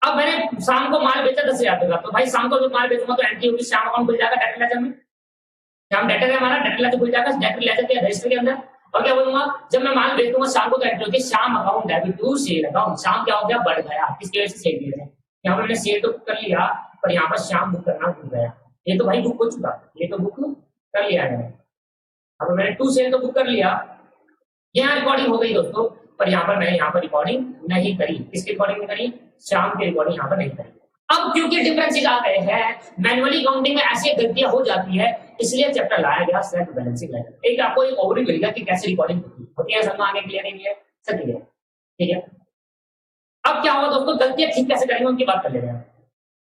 अब मैंने शाम को माल बेचा 10,000 का, तो भाई शाम को जो माल बेचूंगा तो एंट्री होगी, श्याम अकाउंट खुल जाएगा डेटर लेजर में, श्याम डेटर है हमारा, डेटर लेजर खुल जाएगा डेटर लेजर के रजिस्टर के अंदर। और क्या बोलूंगा, जब मैं माल बेचूंगा शाम को तो एंट्री होगी Shyam account debit to sale account. Shyam क्या हो गया, बढ़ गया, किसकी वजह से, सेल की वजह से। यहाँ पर मैंने सेल तो कर लिया, पर यहाँ पर श्याम बुक करना भूल गया। ये तो भाई बुक हो चुका, ये तो बुक कर लिया है, अब मैंने टू सेल तो बुक कर लिया, यहाँ रिकॉर्डिंग हो गई दोस्तों, पर यहाँ पर मैंने यहाँ पर रिकॉर्डिंग नहीं करी। किसकी रिकॉर्डिंग नहीं करी, श्याम की रिकॉर्डिंग यहाँ पर नहीं करी। अब क्योंकि डिफरेंसेस आ गए हैं, मैनुअली काउंटिंग में ऐसी गलतियां हो जाती है, इसलिए चैप्टर लाया गया सेल्फ बैलेंसिंग लेजर। एक आपको एक ओवरव्यू मिलेगा कि कैसे रिकॉर्डिंग होती है, समझ आने के लिए नहीं है, सब ठीक है। अब क्या होगा दोस्तों, गलतियां ठीक कैसे करेंगे उनकी बात कर लेते हैं।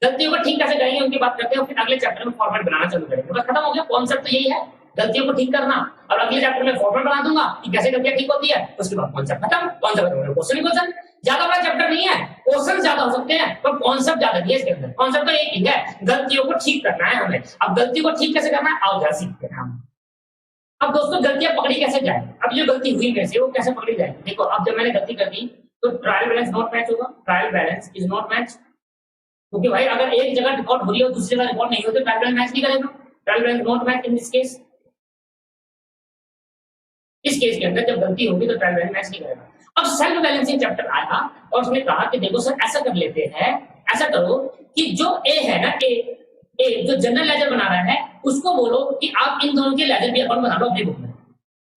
गलतियों को ठीक कैसे करेंगे उनकी बात करते हैं, फिर अगले चैप्टर में फॉर्मेट बनाना चालू करेंगे। बस खत्म हो गया, कॉन्सेप्ट तो यही है, गलतियों को ठीक करना। और अगले चैप्टर में फॉर्मेट बना दूंगा कि कैसे गलतियां ठीक होती है, उसके बाद कॉन्सेप्ट खत्म। कॉन्सेप्ट क्वेश्चन ही क्वेश्चन, ज्यादा बड़ा चैप्टर नहीं है, क्वेश्चन ज्यादा हो सकते हैं पर कॉन्सेप्ट ज्यादा नहीं है इसके अंदर। कॉन्सेप्ट तो एक ही है, गलतियों को ठीक करना है हमें। अब गलती को ठीक कैसे करना है, आओ जरा सीखते हैं हम। अब दोस्तों गलतियां पकड़ी कैसे जाए, अब जो गलती हुई मेरे से वो कैसे पकड़ी जाए। देखो अब जब मैंने गलती कर दी तो ट्रायल बैलेंस नॉट मैच होगा, trial balance is not match, क्योंकि भाई अगर एक जगह रिकॉर्ड हो रही है दूसरी जगह रिकॉर्ड नहीं हो तो ट्रायल बैलेंस मैच नहीं करेगा। Trial balance not match in this case, इस केस के अंदर जब गलती होगी तो ट्रायल बैलेंस मैच नहीं करेगा। अब सेल्फ बैलेंसिंग चैप्टर आया और उसने कहा कि देखो सर ऐसा कर लेते हैं, ऐसा करो कि जो ए है ना, ए जो जनरल लेजर बना रहा है उसको बोलो कि आप इन दोनों के लेजर भी अकाउंट बना लो अपनी बुक में।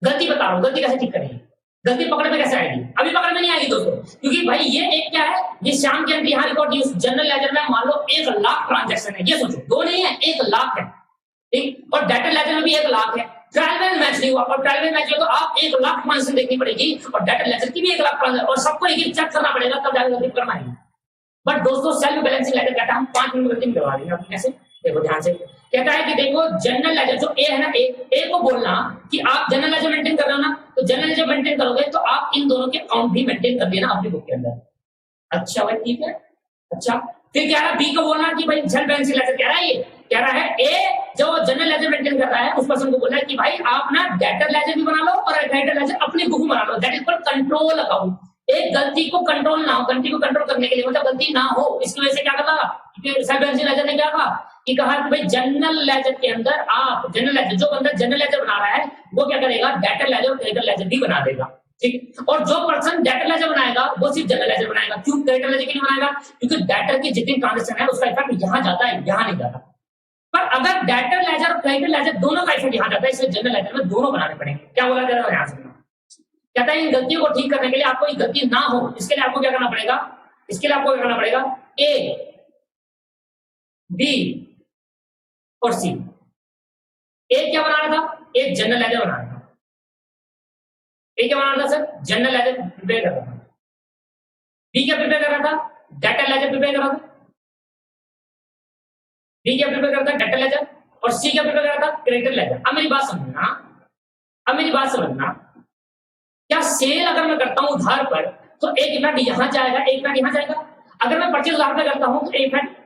गलती बता रहा हूं, गलती कैसे ठीक करेंगे, गलती पकड़ में कैसे आएगी, अभी पकड़ में नहीं आएगी दोस्तों, क्योंकि भाई ये एक क्या है, ये शाम की एंट्री यहाँ रिकॉर्ड यूज जनरल लेजर में मान लो 1,00,000 ट्रांजेक्शन है, ये सोचो, दो नहीं है 1,00,000 है, ठीक, और डेटर लेजर में भी 1,00,000 है। ट्रायल बैलेंस मैच नहीं हुआ, और ट्रायल बैलेंस मैच हुआ तो आप 1,00,000 ट्रांजेक्शन देखनी पड़ेगी और डेटर लेजर की भी 1,00,000 ट्रांजेक्शन, और सबको एक चेक करना पड़ेगा तब जाकर गलती करना है। बट दोस्तों सेल्फ बैलेंसिंग लेजर कहता है हम 5 मिनट में गलती करवा देंगे। आप कैसे, देखो ध्यान से, कहता है कि देखो जनरल लेजर जो ए है ना, ए को बोलना कि आप जनरल लेजर मेंटेन कर रहे हो ना, तो जनरल लेजर मेंटेन करोगे तो आप इन दोनों के अकाउंट भी मेंटेन कर देना अपनी बुक के अंदर। अच्छा भाई ठीक है। अच्छा फिर कह रहा बी को बोलना कि भाई जनरल बैलेंस लेजर कह रहा है, ये कह रहा है ए जो जनरल लेजर मेंटेन कर रहा है उस पर्सन को बोलना है कि भाई आप ना डेटर लेजर भी बना लो और क्रेडिटर लेजर अपनी बुक में बना लो। That is called control account. एक गलती को कंट्रोल ना हो, गलती को कंट्रोल करने के लिए मतलब गलती ना हो इसकी वजह से क्या करना, क्योंकि सेल्फ बैलेंसिंग लेजर ने क्या कहा कि भाई जनरल लेजर के अंदर आप जनरल लेजर जो बंदा जनरल लेजर बना रहा है वो क्या करेगा, डेटर लेजर और क्रेडिटर लेजर भी बना देगा। ठीक, और जो पर्सन डेटर लेजर बनाएगा वो सिर्फ जनरल लेजर बनाएगा। क्यों क्रेडिटर लेजर क्यों बनाएगा, क्योंकि डेटर की जितनी ट्रांजेक्शन है उसका इफेक्ट यहाँ जाता है, यहाँ नहीं जाता। पर अगर डेटर लेजर और क्रेडिटर लेजर दोनों का इफेक्ट यहाँ जाता है, इसलिए जनरल लेजर में दोनों बनाने पड़ेंगे। क्या बोला जा रहा है यहाँ से, कहता है इन गलतियों को ठीक करने के लिए आपको ये गलती ना हो इसके लिए आपको क्या करना पड़ेगा, इसके लिए आपको क्या करना पड़ेगा, ए बी और सी। ए क्या बनाना था, एक जनरल लेजर बनाना था। ए क्या बनाना था सर, जनरल लेजर प्रिपेयर कर रहा था। बी क्या प्रिपेयर कर रहा था, डेटर लेजर प्रिपेयर कर रहा था। बी क्या प्रिपेयर कर रहा था, डेटर लेजर, और सी क्या प्रिपेयर कर रहा था, क्रेडिटर लेजर। अब मेरी बात समझना, अब मेरी बात समझना, क्या सेल अगर मैं करता हूं उधार पर तो एक इफेक्ट यहां जाएगा, एक इफेक्ट यहां जाएगा। अगर मैं परचेज उधार पर करता हूं तो एक इफेक्ट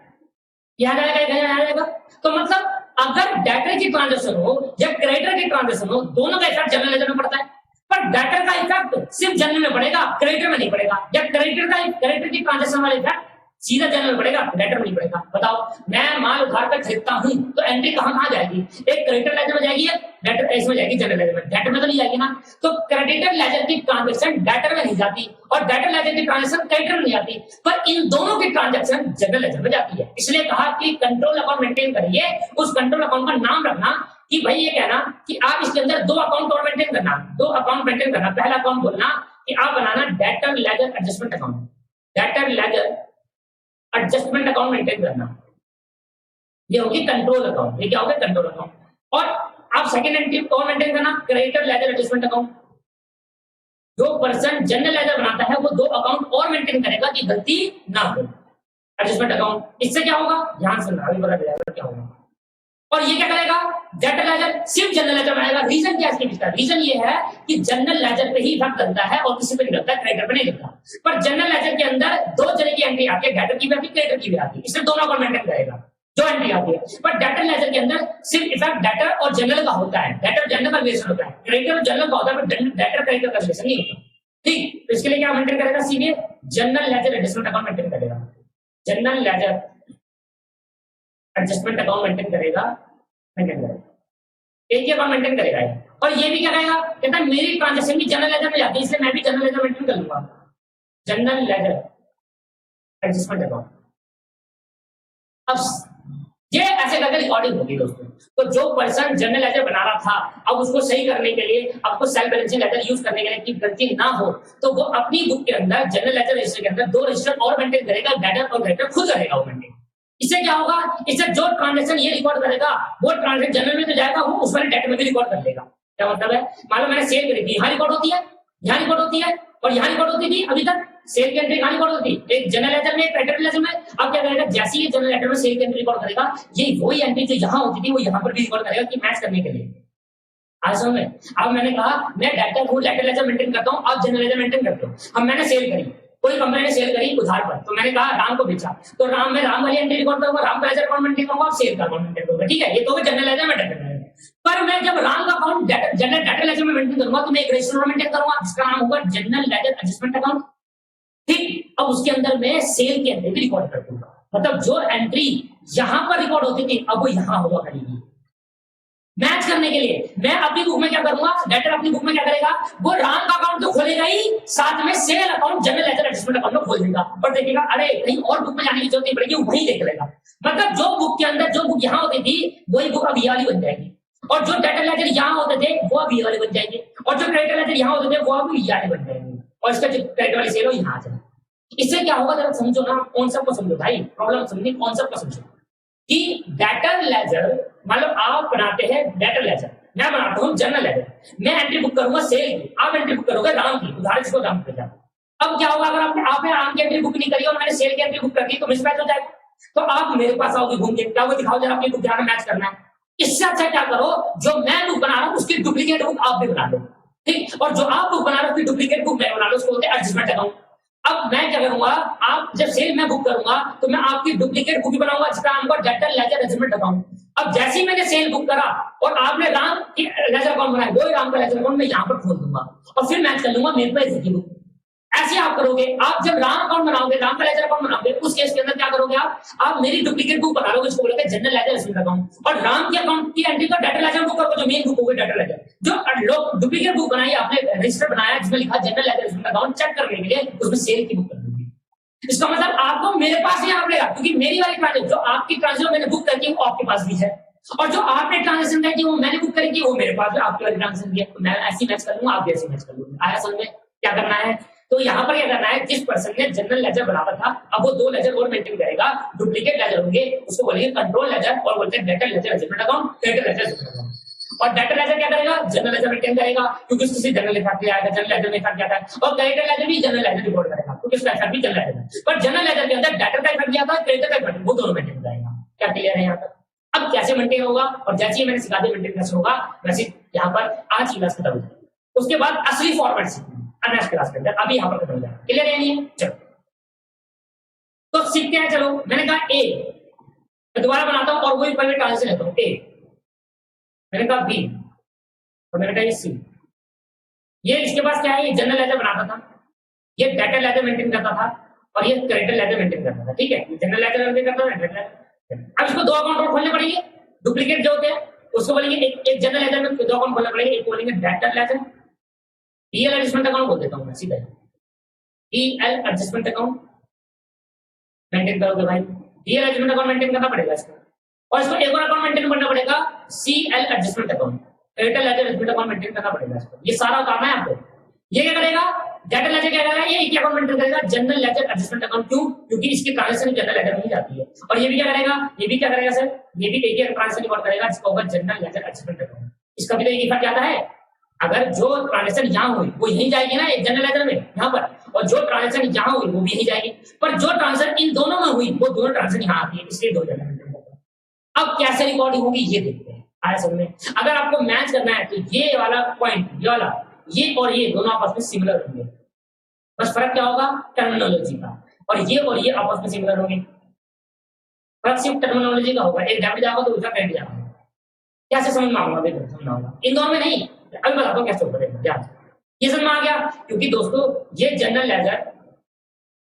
यहां जाएगा, एक यहां जाएगा। तो मतलब अगर डेटर की ट्रांजेक्शन हो या क्रेडिटर की ट्रांजेक्शन हो, दोनों का इफेक्ट जनरल लेजर में पड़ता है। पर डेटर का इफेक्ट सिर्फ जनरल में पड़ेगा, क्रेडिटर में नहीं पड़ेगा। या क्रेडिटर की ट्रांजेक्शन वाला इफेक्ट सीधा जनरल पड़ेगा, डेटर में नहीं पड़ेगा। बताओ मैं माल उधार पर खरीदता हूं तो एंट्री कहां जाएगी, एक क्रेडिटर लेजर में जाएगी या डेटर इसमें जाएगी, जनरल लेजर में। डेटर में तो नहीं जाएगी ना। तो क्रेडिटर लेजर की ट्रांजैक्शन डेटर में नहीं जाती और डेटर लेजर की ट्रांजैक्शन क्रेडिटर में नहीं जाती, पर इन दोनों की ट्रांजैक्शन जनरल लेजर में जाती है। इसलिए कहा कि कंट्रोल अकाउंट मेंटेन करिए, उस कंट्रोल अकाउंट का नाम रखना कि भाई ये कहना कि आप इसके अंदर दो अकाउंट और मेंटेन करना, दो अकाउंट मेंटेन करना। पहला अकाउंट बोलना कि आप बनाना debtor ledger adjustment account, debtor ledger adjustment account maintain करना, ये होगी कंट्रोल अकाउंट। ये क्या होगा, कंट्रोल अकाउंट। और आप सेकंड एंट्री कौन मेंटेन करना, क्रेडिटर लेजर एडजस्टमेंट अकाउंट। जो पर्सन जनरल लेजर बनाता है वो दो अकाउंट और मेंटेन करेगा कि गलती ना हो, एडजस्टमेंट अकाउंट। इससे क्या होगा, ध्यान से अभी पता चलेगा क्या होगा। और ये क्या करेगा, डेटर लेजर सिर्फ जनरल लेजर बनाएगा। रीजन क्या है इसके पीछे, रीजन ये है कि जनरल लेजर पे ही इफेक्ट करता है और किसी पे नहीं करता, क्रेडिटर पे नहीं करता। पर जनरल लेजर के अंदर दो जने की एंट्री आती है, डेटर की भी आती है, क्रेडिटर की भी आती है। इसलिए दोनों अकाउंट मेंटेन करेगा जो एंट्री आती है। पर डेटर लेजर के अंदर सिर्फ इफेक्ट डेटर और जनरल का होता है, डेटर जनरल का रिलेशन होता है, क्रेडिटर और जनरल का होता है, पर डेटर क्रेडिटर का रिलेशन नहीं होता। ठीक, तो इसके लिए क्या मेंटेन करेगा, सीधे general ledger adjustment account maintain करेगा, general ledger adjustment account maintain करेगा, एक ही अकाउंट मेंटेन करेगा। और ये भी क्या करेगा, कहता है मेरी ट्रांजैक्शन भी जनरल लेजर में जाती है, इसलिए मैं भी जनरल लेजर मेंटेन कर लूंगा, जनरल लेजर एडजस्टमेंट अकाउंट। अब ये ऐसे करके रिकॉर्डिंग होगी दोस्तों। तो जो पर्सन जनरल लेजर बना रहा था, अब उसको सही करने के लिए, आपको सेल्फ बैलेंसिंग लेजर यूज करने के लिए कि गलती ना हो, तो वो अपनी बुक के अंदर जनरल लेजर रजिस्टर के अंदर दो रजिस्टर और मेंटेन करेगा, डेटर और क्रेडिटर खुद करेगा वो मेंटेन। इससे क्या होगा, इससे जो ट्रांजैक्शन ये रिकॉर्ड करेगा वो ट्रांजैक्शन जनरल में तो जाएगा, वो उस वाले डेटा में भी रिकॉर्ड कर लेगा। क्या मतलब है, मान लो मैंने सेल करी थी, यहाँ रिकॉर्ड होती है, यहाँ रिकॉर्ड होती है और यहाँ रिकॉर्ड होती थी। अभी तक सेल की एंट्री कहाँ रिकॉर्ड होती, एक जनरल लेजर में, एक क्रेडिटर लेजर में। अब क्या करेगा, जैसे ही जनरल लेजर में सेल की एंट्री रिकॉर्ड करेगा, ये वही एंट्री जो यहाँ होती थी वो यहाँ पर भी रिकॉर्ड करेगा कि मैच करने के लिए। आज समझ में। अब मैंने कहा मैं डेटर हूँ, डेटर लेजर मेंटेन करता हूँ, आप जनरल लेजर मेंटेन करते हो। अब मैंने सेल करी, कोई कंपनी ने सेल करी उधार पर, तो मैंने कहा राम को बेचा, तो राम में राम वाली एंट्री रिकॉर्ड करूंगा, राम का लेजर अकाउंट मेंटेन करूंगा, आप सेल का अकाउंट मेंटेन करूंगा। ठीक है, ये तो जनरल लेजर में डेटर लेजर। पर मैं जब राम का अकाउंट जनरल डेटर लेजर में मेंटेन करूंगा तो मैं एक रजिस्टर मेंटेन करूंगा जिसका नाम होगा जनरल लेजर एडजस्टमेंट अकाउंट। ठीक, अब उसके अंदर मैं सेल की एंट्री भी रिकॉर्ड कर दूंगा, मतलब जो एंट्री यहां पर रिकॉर्ड होती थी अब वो यहां हुआ करेगी। मैच करने के लिए मैं अपनी बुक में क्या करूंगा, डेटर अपनी बुक में क्या करेगा, वो राम का अकाउंट तो खोलेगा ही, साथ में sale account general ledger adjustment account में खोल देगा। पर देखेगा अरे कहीं और बुक में जाने की जरूरत नहीं पड़ेगी, वही देख लेगा। मतलब जो बुक के अंदर जो बुक यहाँ होती थी वही बुक अब ये वाली बन जाएगी, और जो डेटर लेजर यहाँ होते थे वो अब ये वाले बन जाएंगे, और जो क्रेडिटर लेजर यहाँ होते थे वो अब ये वाले बन जाएंगे, और इसका जो क्रेडिट वाली सेल हो यहाँ आ जाए। इससे क्या होगा, जरा समझो ना, कॉन्सेप्ट को समझो भाई, प्रॉब्लम समझिए, कॉन्सेप्ट को समझो कि डेटर लेजर, मतलब आप बनाते हैं डेटर लेजर, मैं बनाता हूँ जनरल लेजर, मैं एंट्री बुक करूंगा सेल की, आप एंट्री बुक करोगे राम की, उधार जिसको राम पे जाए। अब क्या होगा, अगर आपने राम की एंट्री बुक नहीं करी और मैंने सेल की एंट्री बुक कर दी तो मिसमैच हो जाएगा। तो आप मेरे पास आओगे घूम के, क्या वो दिखाओ जरा अपनी बुक ध्यान मैच करना है। इससे अच्छा क्या करो, जो मैं बुक बना रहा हूँ उसकी डुप्लीकेट बुक आप भी बना लो, ठीक, और जो आप बुक बना रहे हो उसकी डुप्लीकेट बुक मैं बना लो, उसको बोलते हैं एडजस्टमेंट अकाउंट। अब मैं क्या करूंगा, आप जब सेल मैं बुक करूंगा तो मैं आपकी डुप्लीकेट बुक भी बनाऊंगा जिसका नाम होगा डेटर लेजर एडजस्टमेंट अकाउंट। अब जैसे ही मैंने सेल बुक करा और आपने राम की लेजर अकाउंट बनाया, वो राम का लेजर अकाउंट मैं यहाँ पर खोल दूंगा और फिर मैच कर लूंगा मेरे पे की बुक। ऐसे आप करोगे, आप जब राम अकाउंट बनाओगे, राम का लेजर अकाउंट बनाओगे, उस केस के अंदर क्या करोगे आप मेरी डुप्लीकेट बुक बना लोगे, इसको बोलते हैं जनरल लेजर एडजस्टमेंट अकाउंट, और राम की अकाउंट की एंट्री का डेटा लेजर बुक करोगे, जो मेन बुक होगी डेटा लेजर। जो लोग डुप्लीकेट बुक बनाई आपने, रजिस्टर बनाया जिसमें लिखा general ledger adjustment account, check करने के लिए उसमें सेल की बुक कर दूंगी। इसका मतलब आपको मेरे पास ही आना पड़ेगा, क्योंकि मेरी वाली ट्रांजेक्शन, जो आपकी ट्रांजेक्शन मैंने बुक करके वो आपके पास भी है, और जो आपने ट्रांजेक्शन की वो मैंने बुक करी थी वो मेरे पास है, आपकी वाली ट्रांजेक्शन की, मैं ऐसी मैच कर लूंगा, आप भी ऐसी मैच कर लूंगा। आया समझ में क्या करना है? तो यहाँ पर क्या करना है, जिस पर्सन ने जनरल लेजर बनाया था अब वो 2 लेजर और मेंटेन करेगा, डुप्लीकेट लेजर होंगे, उसको बोलेंगे कंट्रोल लेजर और बोलते हैं debtor ledger adjustment account, debtor ledger adjustment account. और डेटर लेजर क्या करेगा, जनरल लेजर मेंटेन करेगा, क्योंकि उससे जनरल इफेक्ट आएगा, जनरल लेजर में इफेक्ट आता है, और क्रेडिटर लेजर भी जनरल लेजर रिपोर्ट करेगा, क्योंकि उसका इफेक्ट भी जनरल लेजर है। पर जनरल लेजर के अंदर डेटर का इफेक्ट भी आता है, क्रेडिटर का इफेक्ट, वो दोनों मेंटेन करेगा। क्या क्लियर है यहाँ पर? अब कैसे मेंटेन होगा, और जैसे ही मैंने सिखा दिया मेंटेन कैसे होगा, वैसे यहाँ पर आज की क्लास खत्म हो जाएगी। उसके बाद असली फॉर्मेट सीखना नेक्स्ट क्लास के अंदर, अभी यहाँ पर खत्म हो जाएगा। क्लियर है नहीं? चलो तो सीखते हैं। चलो मैंने कहा ए, मैं दोबारा बनाता हूँ और वही पहले ट्रांजिशन लेता हूँ। ए, मैंने कहा बी, और मैंने कहा ये सी। ये इसके पास क्या है, ये जनरल लेजर बनाता था, ये डेटर लेजर मेंटेन करता था, और ये क्रेडिटर लेजर मेंटेन करता था। ठीक है, जनरल लेजर मेंटेन करता था, डेटर लेजर। अब इसको 2 अकाउंट और खोलने पड़ेंगे, डुप्लीकेट जो होते हैं उसको बोलेंगे एक जनरल लेजर में 2 अकाउंट खोलने पड़ेंगे, एक बोलेंगे debtor ledger, EL adjustment account बोल देता हूं मैं सीधा, ईएल एडजस्टमेंट अकाउंट मेंटेन करोगे भाई, ईएल एडजस्टमेंट अकाउंट मेंटेन करना पड़ेगा इसको, और इसको एक और अकाउंट मेंटेन करना पड़ेगा, CL adjustment account, creditor ledger adjustment account maintain करना पड़ेगा इसको। ये सारा काम है आपको। ये क्या करेगा, डेटर लेजर क्या करेगा, ये एक अकाउंट मेंटेन करेगा, जनरल लेजर एडजस्टमेंट अकाउंट। क्यों? क्योंकि इसकी ट्रांजैक्शन जनरल लेजर में ही जाती है। और ये भी क्या करेगा, ये भी क्या करेगा सर, ये भी एक ही ट्रांजैक्शन रिकॉर्ड करेगा जिसका होगा जनरल लेजर एडजस्टमेंट अकाउंट। इसका भी तो एक इफेक्ट आता है, अगर जो ट्रांजैक्शन यहाँ हुई वो यही जाएगी ना एक जनरल लेजर में यहाँ पर, और जो ट्रांजैक्शन यहाँ हुई वो भी यही जाएगी, पर जो ट्रांजैक्शन इन दोनों में हुई वो दोनों ट्रांजैक्शन यहाँ आती है, इसलिए 2 जनरल लेजर। अब कैसे रिकॉर्डिंग होगी ये देखते हैं। आया समझ में? अगर आपको मैच करना है तो ये वाला पॉइंट, ये वाला, ये और ये दोनों आपस में सिमिलर होंगे, बस फर्क क्या होगा टर्मिनोलॉजी का, और ये आपस में सिमिलर होंगे, फर्क सिर्फ टर्मिनोलॉजी का होगा, एक डेबिट जाएगा तो दूसरा क्रेडिट जाएगा। कैसे समझ में आऊंगा, समझना होगा इन दोनों में नहीं, अभी बताता हूँ कैसे होगा, ध्यान ये समझ में आ गया। क्योंकि दोस्तों ये general ledger,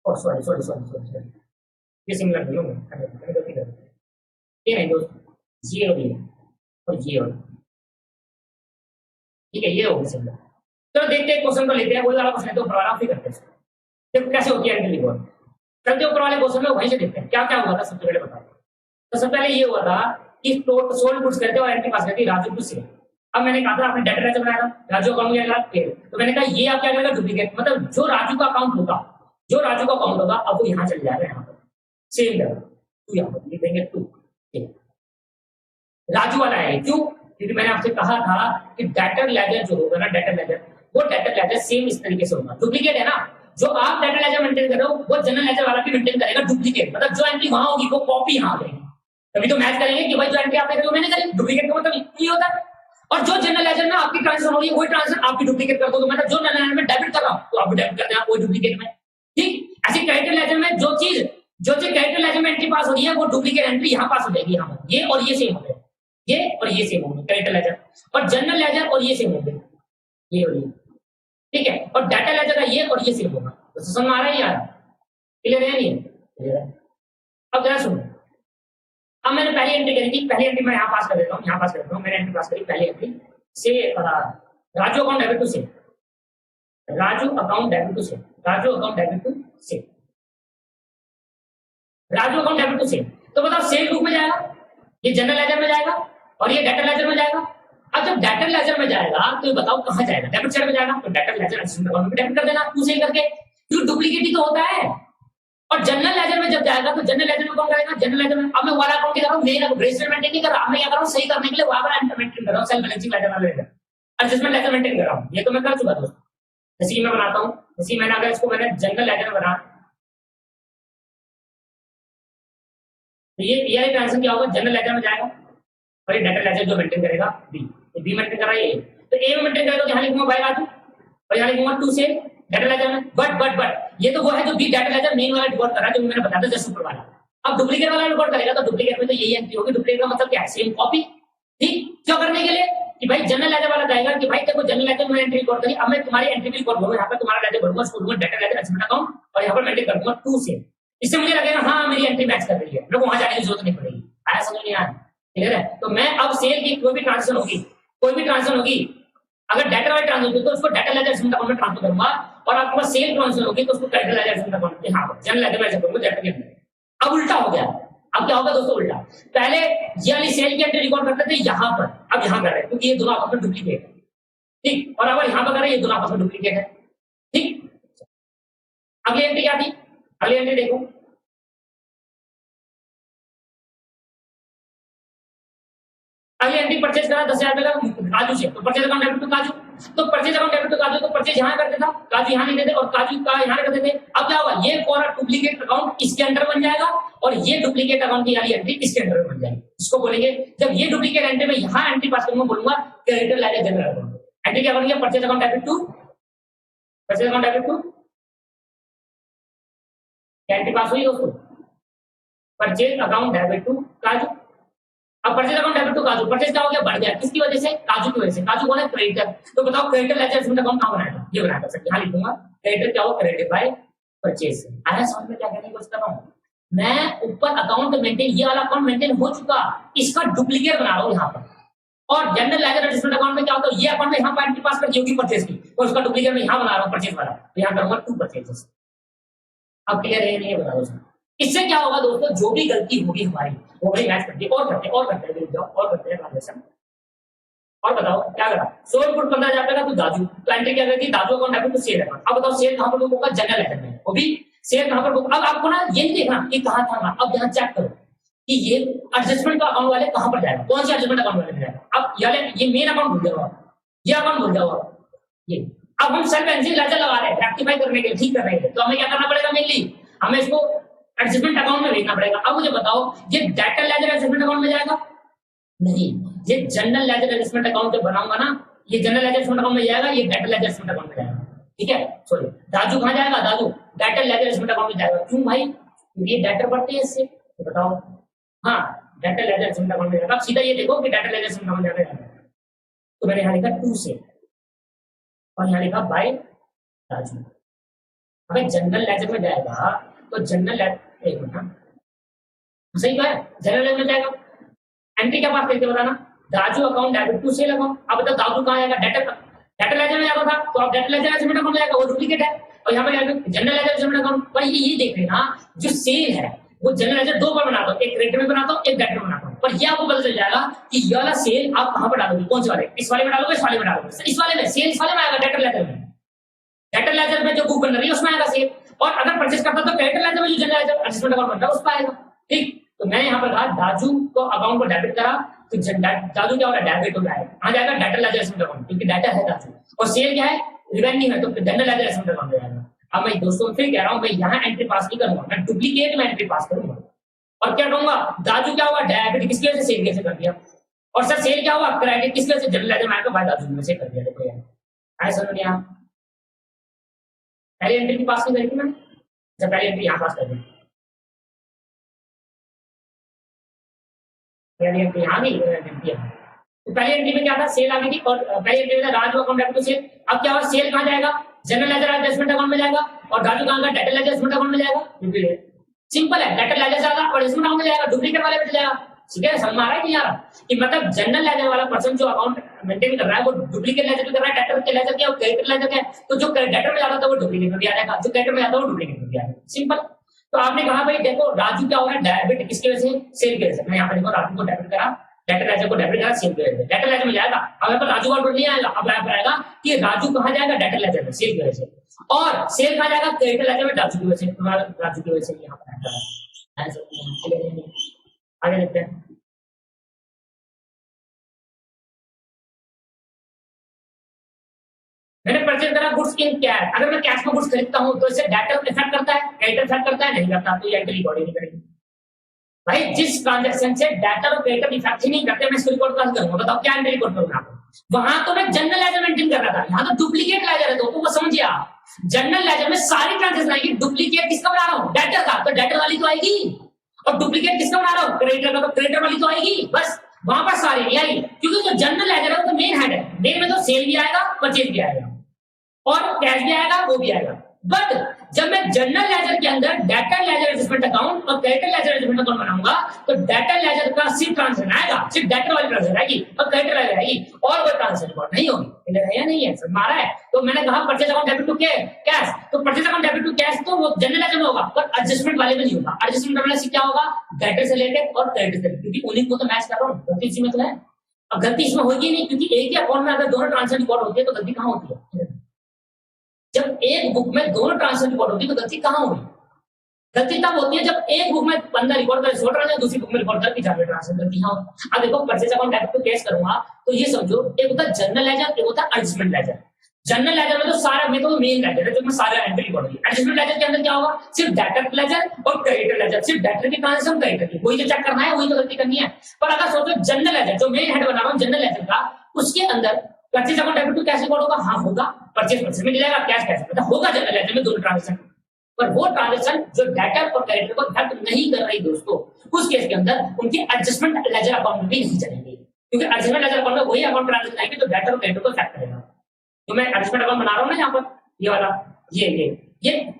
sorry sorry sorry sorry, ये सिमिलर नहीं होंगे, ये नहीं दोस्त, ये और ये और ठीक है, ये होगा सिमिलर। चलो देखते हैं क्वेश्चन को लेते हैं, वही वाला क्वेश्चन है तो ऊपर वाला फिर करते हैं, देखो कैसे होती है एंट्री रिकॉर्ड। चलते ऊपर वाले क्वेश्चन में वहीं से देखते हैं क्या क्या हुआ था। सबसे पहले बताओ, तो सबसे पहले ये हुआ था कि सोल्ड गुड्स करते और एंट्री पास करती राजू टू सेल। अब मैंने कहा था आपने डेटा लेजर बनाया था, राजू अकाउंट गया फिर, तो मैंने कहा ये आप क्या करेगा डुप्लीकेट, मतलब जो राजू का अकाउंट होगा, जो राजू का अकाउंट होगा अब वो यहाँ चल जाएगा, यहाँ पर सेम लेवल टू, यहाँ पर लिख देंगे 2, राजू वाला है। क्यों? क्योंकि मैंने आपसे कहा था कि डेटर लेजर जो होगा ना, डेटर लेजर, वो डेटर लेजर सेम इस तरीके से होगा, डुप्लीकेट है ना, जो आप डेटर लेजर मेंटेन कर रहे हो वो जनरल लेजर वाला भी मेंटेन करेगा डुप्लीकेट, मतलब जो एंट्री वहां होगी वो कॉपी यहाँ करेगी, तभी तो मैच करेंगे कि भाई जो एंट्री आपने करी वो मैंने करी, डुप्लीकेट का मतलब ये होता है। और जो जनरल लेजर में आपकी ट्रांसफर हो रही है वही ट्रांसफर आपकी डुप्लीकेट कर दो, तो मतलब जो जनरल लेजर में डेबिट कर रहा हूं तो आप डेबिट कर देना वो डुप्लीकेट में, ठीक। ऐसे क्रेडिट लेजर में जो चीज क्रेडिट लेजर में एंट्री पास हो रही है वो डुप्लीकेट एंट्री यहाँ पास हो जाएगी, यहाँ पर ये और ये सेम हो गए, ये और ये सेम होंगे क्रेडिट लेजर, और जनरल लेजर और ये सेम होंगे, ये और ये, ठीक है। और डाटा लेजर का ये और ये सेम होगा, तो समझ में आ रहा है यार? क्लियर है नहीं? क्लियर है। अब जरा सुनो, अब मैंने पहली एंट्री करी थी, पहली एंट्री मैं यहाँ पास कर देता हूँ, यहाँ पास कर देता हूँ, मैंने एंट्री पास करी पहली एंट्री से राजू अकाउंट डेबिट टू से, राजू अकाउंट डेबिट टू से, राजू अकाउंट डेबिट टू से, राजू अकाउंट डेबिट टू से। तो बताओ सेल बुक में जाएगा, ये जनरल लेजर में जाएगा और ये डेटर लेजर में जाएगा। अब जब डेटर लेजर में जाएगा तो बताओ कहाँ जाएगा, डेबिट साइड में जाएगा, तो डेटर लेजर अकाउंट में डेबिट कर देना टू सेल करके, क्यों डुप्लीकेट ही तो होता है। और जनरल लेजर में जब जाएगा तो जनरल लेजर में कौन करेगा, जनरल लेजर में अब मैं वाला अकाउंट कर रहा हूँ, मेन ब्रेसलेट मेंटेन नहीं कर रहा, मैं क्या कर रहा हूँ सही करने के लिए वहां पर मेंटेन कर रहा हूँ, सेल्फ बैलेंसिंग लेजर वाला लेजर, एडजस्टमेंट लेजर मेंटेन कर रहा हूँ, ये तो मैं कर चुका दोस्तों। जैसे मैं बनाता हूँ, जैसे मैंने अगर इसको मैंने जनरल लेजर में बना, तो ये ट्रांजेक्शन क्या होगा, जनरल लेजर में जाएगा और ये डेटर लेजर जो मेंटेन करेगा बी, तो बी मेंटेन कर रहा है ये, तो ए में मेंटेन करेगा तो यहाँ लिखूंगा बाय राजू और यहाँ लिखूंगा टू सेल डेटर लेजर में। बट ये तो वो है जो बी डेटर लेजर मेन वाला रिकॉर्ड कर रहा है, जो मैंने बताया था जस्ट ऊपर वाला। अब डुप्लीकेट वाला रिकॉर्ड करेगा तो डुप्लीकेट में तो यही एंट्री होगी। डुप्लीकेट का मतलब क्या है, सेम कॉपी। ठीक, क्यों करने के लिए कि भाई जनरल लेजर वाला कहेगा कि भाई देखो जनरल लेजर में एंट्री रिकॉर्ड करी, अब मैं तुम्हारी एंट्री भी रिकॉर्ड करूंगा, यहाँ पर तुम्हारा लेजर भरूंगा, उसको दूंगा डेटा लेजर एडजस्टमेंट अकाउंट और यहाँ पर मेंटेन कर दूंगा टू सेल। इससे मुझे लगेगा हाँ मेरी एंट्री मैच कर रही है, मेरे को वहां जाने की जरूरत नहीं पड़ेगी। आया समझ नहीं आया, क्लियर है। तो मैं अब सेल की कोई भी ट्रांजेक्शन होगी, अगर डाटा वाली ट्रांसफर होगी तो उसको डाटा लेजर एडजस्टमेंट अकाउंट में ट्रांसफर करूंगा, और आपके पास सेल ट्रांसफर होगी तो उसको क्रेडिट लेजर एडजस्टमेंट अकाउंट में, हाँ जनरल लेजर में करूंगा डाटा के अंदर। अब उल्टा हो गया, अब क्या होगा दोस्तों उल्टा, पहले ये वाली सेल की एंट्री रिकॉर्ड करते थे यहाँ पर, अब यहाँ कर रहे हैं क्योंकि ये दोनों आपस में डुप्लीकेट है। ठीक, और अगर यहाँ पर कर रहे हैं ये दोनों आपस में डुप्लीकेट है। ठीक, अगली एंट्री क्या थी, अगली एंट्री देखो, अगली एंट्री परचेज करा 10,000 का काजू से, तो परचेज अकाउंट डेबिट टू काजू, तो परचेज अकाउंट डेबिट टू काजू, तो परचेज यहाँ करते था, काजू यहाँ लिखते थे और काजू का यहाँ करते थे। अब क्या होगा, ये पूरा डुप्लीकेट अकाउंट इसके अंडर बन जाएगा और ये डुप्लीकेट अकाउंट की वाली एंट्री इसके अंडर बन जाएगी। इसको बोलेंगे जब ये डुप्लीकेट एंट्री में यहाँ एंट्री पास करूंगा, बोलूंगा creditor ledger general account. Entry क्या बनेगी, purchase account debit to, purchase account debit to, entry पास हुई दोस्तों, purchase account debit to Kaju. अब purchase account debit to Kaju, purchase क्या हो गया, बढ़ गया, किसकी वजह से, काजू की वजह से। काजू कौन है, क्रेडिटर। तो बताओ क्रेडिटर लेजर एडजस्टमेंट अकाउंट कहां बनाएगा, ये बनाएगा सर, यहां लिखूंगा क्रेडिटर क्या होगा, क्रेडिट बाय परचेज। आया समझ में क्या कहने की कोशिश कर रहा हूं मैं, ऊपर अकाउंट मेंटेन, ये वाला अकाउंट मेंटेन हो चुका, इसका डुप्लीकेट बना रहा हूं यहां पर। और जनरल लेजर एडजस्टमेंट अकाउंट में क्या होता है, ये अकाउंट में यहां पर एंट्री पास कर दी होगी परचेज की, और उसका डुप्लीकेट में यहां बना रहा हूं परचेज वाला, तो यहां करूंगा टू परचेजेस। अब क्लियर है नहीं बता दो। इससे क्या होगा दोस्तों, जो भी गलती होगी हमारी वो भाई मैच करती है, और करते हैं ट्रांजेक्शन। और बताओ क्या करा, सोल फुट 15,000 का, तो दादू, तो एंट्री क्या करती, Dadu account debit to sale account. अब बताओ सेल कहां पर बुक होगा, जनरल लेजर में, वो भी सेल कहां पर बुक। अब आपको ना ये नहीं देखना कि कहां था, अब यहां चेक करो कि ये एडजस्टमेंट का अकाउंट वाले कहां पर जाएगा, कौन से एडजस्टमेंट अकाउंट वाले में जाएगा। अब ये मेन अकाउंट भूल जाओ, ये अकाउंट भूल जाओ, ये अब हम सेल्फ एंट्री लेजर लगा रहे हैं रेक्टिफाई करने के लिए, ठीक कर रहे हैं, तो हमें क्या करना पड़ेगा, मेनली हमें इसको एडजस्टमेंट अकाउंट में भेजना पड़ेगा। अब मुझे बताओ ये डाटा लेजर एडजस्टमेंट अकाउंट में जाएगा, नहीं, ये जनरल लेजर एडजस्टमेंट अकाउंट जो बनाऊंगा ना, ये जनरल लेजर एडजस्टमेंट अकाउंट में जाएगा, ये डाटा लेजर एडजस्टमेंट अकाउंट में जाएगा। ठीक है, सॉरी दाजू कहां जाएगा, दाजू डाटा लेजर एडजस्टमेंट अकाउंट में जाएगा। क्यों भाई, ये डाटा पढ़ते हैं इससे, तो बताओ हाँ डाटा लेजर एडजस्टमेंट अकाउंट में जाएगा। सीधा ये देखो कि डाटा लेजर एडजस्टमेंट अकाउंट में जाएगा, तो मैंने यहाँ लिखा टू से और यहाँ लिखा बाय दाजू। अगर जनरल लेजर में जाएगा तो जनरल लेजर, एक मिनट सही है, जनरल लेजर में जाएगा, एंट्री क्या पास करके बताना, Daju account debit to sale account. अब बताओ दाजू कहां आएगा, डाटा लेजर में जाता था, तो अब डाटा लेजर एडजस्टमेंट अकाउंट जाएगा, वो डुप्लीकेट है, और यहाँ पर जनरल लेजर एडजस्टमेंट अकाउंट पर ये देख लेना, जो सेल है वो जनरल लेजर दो बार बनाता हूँ, एक क्रेडिट में बनाता हूँ, एक डेबिट में बनाता हूँ। पर ये आपको पता चल जाएगा कि ये वाला सेल आप कहां पर डालोगे, कौन से वाले, इस वाले में डालोगे, इस वाले में डालोगे, इस वाले में सेल, इस वाले में आएगा डाटा लेजर में, डाटा लेजर में जो बुक बन रही है उसमें आएगा सेल। और अगर परचेज करता तो क्रेडिट लेजर में जो जनरल लेजर एडजस्टमेंट अकाउंट बनता है उस पर आएगा। ठीक, तो मैंने यहाँ पर कहा दाजू को अकाउंट को डेबिट करा, तो दाजू क्या हो रहा है, डेबिट हो रहा है, कहां जाएगा, डाटा लेजर एडजस्टमेंट अकाउंट, क्योंकि डाटा है दाजू, और सेल क्या है, रेवेन्यू है, तो जनरल लेजर एडजस्टमेंट अकाउंट में जाएगा। अब मैं दोस्तों फिर कह रहा हूं, मैं यहाँ एंट्री पास नहीं करूंगा, मैं डुप्लीकेट में एंट्री पास करूंगा। और क्या कहूंगा, दाजू क्या हुआ, डेबिट किसकी वजह से, सेल कैसे कर दिया, और सर सेल क्या हुआ, क्रेडिट किसकी वजह से, जनरल लेजर में आएगा, बाय दाजू में से कर दिया। देखो यार ऐसा नहीं, यहाँ पहली एंट्री पास नहीं करी थी मैंने, जब पहली एंट्री यहाँ पास कर दी, पहली एंट्री यहाँ गई, एंट्री यहाँ, तो पहली एंट्री में क्या था, सेल आ गई थी, और पहली एंट्री में Raju account debit to sale. अब क्या हुआ, सेल कहाँ जाएगा, जनरल लेजर एडजस्टमेंट अकाउंट में जाएगा, और राजू कहाँ का, डाटा लेजर एडजस्टमेंट अकाउंट में जाएगा। डुप्लीकेट, सिंपल है, डाटा लेजर जाएगा और एडजस्टमेंट अकाउंट में जाएगा, डुप्लीकेट वाले में जाएगा। ठीक है, समझ में आ रहा है कि यार, कि मतलब जनरल लेजर वाला पर्सन जो अकाउंट मेंटेन कर रहा है वो डुप्लीकेट लेजर भी कर रहा है, डाटा लेजर क्या, क्रेडिट लेजर क्या, तो जो डाटा में जाता था वो डुप्लीकेट में भी आ जाएगा, जो क्रेडिट में जाता है वो डुप्लीकेट में भी आ जाएगा, सिंपल। तो आपने कहा भाई देखो राजू क्या हो रहा है, डेबिट किसकी वजह से, सेल की वजह से। मैं यहाँ पर देखो राजू को डेबिट करा, डाटा लेजर को डेबिट करा, सेल की वजह से, डाटा लेजर में जाएगा। अब यहाँ पर राजू का नहीं आएगा, अब यहाँ पर आएगा कि राजू कहाँ जाएगा, डाटा लेजर में, सेल की वजह से, और सेल कहाँ जाएगा, क्रेडिट लेजर में, दाजू की वजह से, राजू की वजह से यहाँ पर आएगा। आगे देखते हैं, मैंने परचेज करा गुड्स इन कैश। अगर मैं कैश में गुड्स खरीदता हूं तो इससे डाटा इफेक्ट करता है, क्रेडिट इफेक्ट करता है, नहीं करता, तो ये एंट्री रिकॉर्ड नहीं करेगी। भाई जिस ट्रांजेक्शन से डेटर और क्रेडिटर इफेक्ट ही नहीं करते, मैं इसको रिकॉर्ड कैसे करूंगा? बताओ क्या एंट्री रिकॉर्ड करूंगा? वहां तो मैं जनरल लेजर मेंटेन कर रहा था, यहाँ तो डुप्लीकेट लेजर है, तो समझिए आप, जनरल लेजर में सारी ट्रांजेक्शन आएगी। डुप्लीकेट किसका बना रहा हूँ? डेटर का, तो डेटर वाली तो आएगी, और डुप्लीकेट किसका बना रहा हूँ? क्रेडिटर का, तो क्रेडिटर वाली तो आएगी। बस वहां पर सारी नहीं आएगी, क्योंकि जो जनरल लेजर है वो तो मेन हेड है। मेन में तो सेल भी आएगा, परचेज भी आएगा, और कैश भी आएगा, वो भी आएगा। बट जब मैं जनरल लेजर के अंदर डेटर लेजर एडजस्टमेंट अकाउंट और क्रेडिटर लेजर एडजस्टमेंट अकाउंट बनाऊंगा, तो डेटर लेजर का सिर्फ ट्रांजेक्शन आएगा, सिर्फ डेटर वाली ट्रांजेक्शन आएगी और क्रेडिटर लेजर आएगी, और कोई ट्रांजेक्शन रिकॉर्ड नहीं होगी। क्लियर है या नहीं है? मारा है? तो मैंने कहा purchase account debit to cash, तो purchase account debit to cash तो वो जनरल लेजर में होगा, पर एडजस्टमेंट वाले में नहीं होगा। एडजस्टमेंट वाले से क्या होगा? डेटर से रिलेटेड और क्रेडिटर से, क्योंकि उन्हीं को तो मैच कर रहा हूँ, गलती इसी में तो है। अब गलती इसमें होगी नहीं, क्योंकि एक ही अकाउंट में अगर दोनों ट्रांजेक्शन रिकॉर्ड होती है तो गलती कहां होती है? जब एक बुक में दोनों ट्रांजेक्शन रिकॉर्ड होती है तो गलती कहां होगी? गलती तब होती है जब एक बुक में बंदा रिकॉर्ड करे 100 ट्रांजेक्शन, दूसरी बुक में रिकॉर्ड करे 50 ट्रांजेक्शन। गलती हाँ। अब देखो purchase account debit to cash करूंगा तो ये समझो, एक होता है जनरल लेजर, एक होता है एडजस्टमेंट लेजर। जनरल लेजर में तो सारा, में तो मेन लेजर है जो मैं सारा एंट्री रिकॉर्ड होगी। एडजस्टमेंट लेजर के अंदर क्या होगा? सिर्फ डेटर लेजर और क्रेडिटर लेजर, सिर्फ डेटर की ट्रांजेक्शन, क्रेडिटर की, वही तो चेक करना है, वही तो गलती करनी है। पर अगर सोचो जनरल लेजर जो मेन हेड बना रहा हूँ जनरल लेजर का, उसके अंदर purchase account debit to cash record होगा? हाँ होगा। परचेज में जाएगा, कैश मतलब होगा जनरल लेजर में दोनों ट्रांजेक्शन। पर वो ट्रांजेक्शन जो डेटर और क्रेडिटर को इफेक्ट नहीं कर रही दोस्तों, उस केस के अंदर उनकी एडजस्टमेंट लेजर अकाउंट में भी नहीं चलेगी, क्योंकि एडजस्टमेंट लेजर अकाउंट में वही अकाउंट ट्रांजेक्शन आएंगे जो डेटर और क्रेडिटर को इफेक्ट करेगा। तो मैं एडजस्टमेंट अकाउंट बना रहा हूँ ना यहाँ पर, ये वाला, ये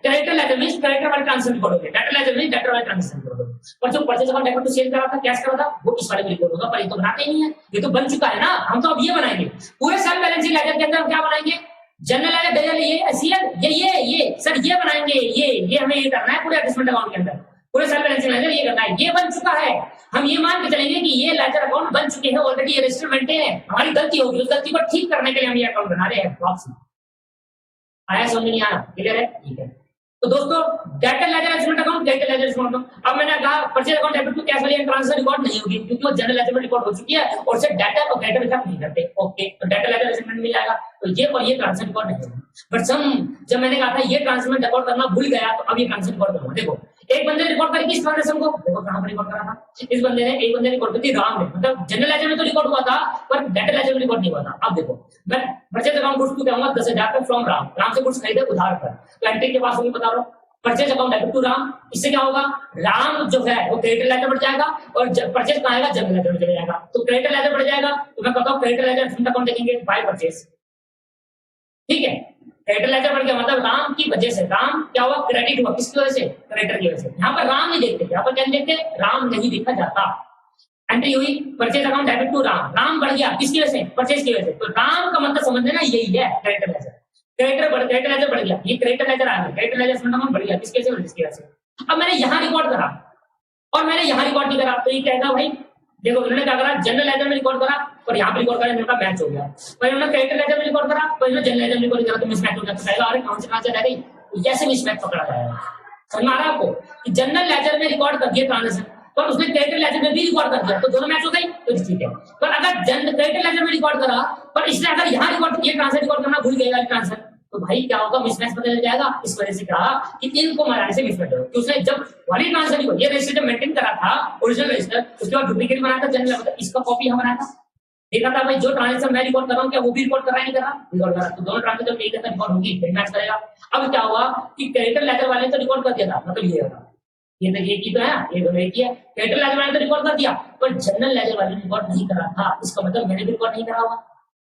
क्रेडिटर लेजर मींस क्रेडिटर वाले ट्रांजेक्शन रिकॉर्ड होंगे, डेटर लेजर मींस डेटर वाले ट्रांजेक्शन रिकॉर्ड होंगे। पर जो purchase account debit to sale करा था, कैश करा था, वो इस वाले में रिकॉर्ड होगा। पर ये तो बनाते ही नहीं है, ये तो बन चुका है ना। हम तो अब ये बनाएंगे पूरे सेल बैलेंसिंग लेजर के अंदर। हम क्या बनाएंगे? जनरल लेजर, ये सीएल, ये सर ये बनाएंगे, ये हमें ये करना है पूरे एडजस्टमेंट अकाउंट के अंदर, पूरे सेल बैलेंसिंग लेजर ये करना है। ये बन चुका है, हम ये मान के चलेंगे कि ये लेजर अकाउंट बन चुके हैं ऑलरेडी, ये रजिस्टर मेंटेन है। हमारी गलती होगी, उस गलती को ठीक करने के लिए हम ये अकाउंट बना रहे हैं। बॉक्स आया, समझ नहीं आया? क्लियर है? ठीक है। तो दोस्तों debtor ledger adjustment account, debtor ledger adjustment account, अब मैंने कहा purchase account debit to cash वाली ट्रांजेक्शन रिकॉर्ड नहीं होगी, क्योंकि वो जनरल लेजर में रिकॉर्ड हो चुकी है और सिर्फ डेटर और क्रेडिटर इफेक्ट नहीं करते। ओके, तो डेटर लेजर एडजस्टमेंट मिल जाएगा, तो ये और ये ट्रांजेक्शन रिकॉर्ड नहीं होगा। बट जब मैंने कहा था ये ट्रांजेक्शन रिकॉर्ड करना भूल गया, तो अब ये ट्रांजेक्शन रिकॉर्ड करूंगा। देखो एक बंदे ने रिकॉर्ड करी इस ट्रांजेक्शन को, देखो कहां पर रिकॉर्ड करा था इस बंदे ने, एक बंदे ने रिकॉर्ड करी राम ने, मतलब जनरल लेजर में तो रिकॉर्ड हुआ था पर डेटर लेजर में रिकॉर्ड नहीं हुआ था। अब देखो मैं परचेज अकाउंट गुड्स को कहूंगा 10,000 पे फ्रॉम राम से गुड्स खरीदे उधार पर, तो एंट्री के पास होगी, बता रहा हूं purchase account debit to Ram. इससे क्या होगा? राम जो है वो क्रेडिटर लेजर बढ़ जाएगा और परचेज कहां आएगा? जनरल लेजर में चले जाएगा, तो क्रेडिटर लेजर बढ़ जाएगा। तो मैं कहता हूं क्रेडिटर लेजर एडजस्टमेंट अकाउंट देखेंगे बाय परचेज, ठीक है। क्रेडिटर लेजर बढ़ गया मतलब राम की वजह से, राम क्या हुआ? क्रेडिट हुआ, किसकी वजह से? क्रेडिटर की वजह से। यहाँ पर राम नहीं देखते, यहाँ पर क्या नहीं देखते? राम नहीं देखा जाता। एंट्री हुई purchase account debit to Ram बढ़ गया, किसकी वजह से? परचेज की वजह से। तो राम का मतलब समझ लेना यही है क्रेडिटर लेजर। क्रेडिटर लेजर बढ़ गया, ये क्रेडिटर लेजर आ गया, क्रेडिटर लेजर अमाउंट बढ़ गया, किसके वजह से? अब मैंने यहाँ रिकॉर्ड करा और मैंने यहाँ रिकॉर्ड नहीं करा, तो ये कहेगा भाई देखो उन्होंने क्या करा? जनरल लेजर में रिकॉर्ड करा और यहाँ पे रिकॉर्ड करा, इनका मैच हो गया। पर इन्होंने क्रेडिटर लेजर में रिकॉर्ड करा पर इन्होंने जनरल लेजर में रिकॉर्ड करा, तो मिसमैच हो गया। तो कहेगा अरे कहां से रह गई? जैसे मिसमैच पकड़ा जाएगा। समझ में आ रहा है आपको? कि जनरल लेजर में रिकॉर्ड कर दिया ट्रांजेक्शन, पर उसने क्रेडिटर लेजर में भी रिकॉर्ड कर दिया, तो दोनों मैच हो गई, तो ठीक है। पर अगर क्रेडिटर लेजर में रिकॉर्ड करा पर इसने अगर यहाँ रिकॉर्ड किया, ट्रांजेक्शन रिकॉर्ड करना भूल गया ट्रांजेक्शन, तो भाई क्या होगा? मिसमैच बदल जाएगा। इस वजह से कहा कि इनको मराने से मिसमैच होगा। तो उसने जब वाली ट्रांजेक्शन को ये रजिस्टर मेंटेन करा था ओरिजिनल रजिस्टर, उसके बाद डुप्लीकेट बनाया था जनरल, मतलब इसका कॉपी हम बनाया था, देखा था भाई जो ट्रांजेक्शन मैं रिकॉर्ड कर रहा हूँ क्या वो भी रिकॉर्ड कर रहा है, नहीं कर रहा? रिकॉर्ड कर रहा। तो दोनों ट्रांजेक्शन एक साथ रिकॉर्ड होगी, फिर मैच करेगा। अब क्या हुआ कि क्रेडिटर लेजर वाले तो रिकॉर्ड कर दिया था, मतलब ये होगा ये तो एक ही तो है, ये दोनों एक ही है। क्रेडिटर लेजर वाले तो रिकॉर्ड कर दिया पर जनरल लेजर वाले ने रिकॉर्ड नहीं करा था, इसका मतलब मैंने भी रिकॉर्ड नहीं करा होगा,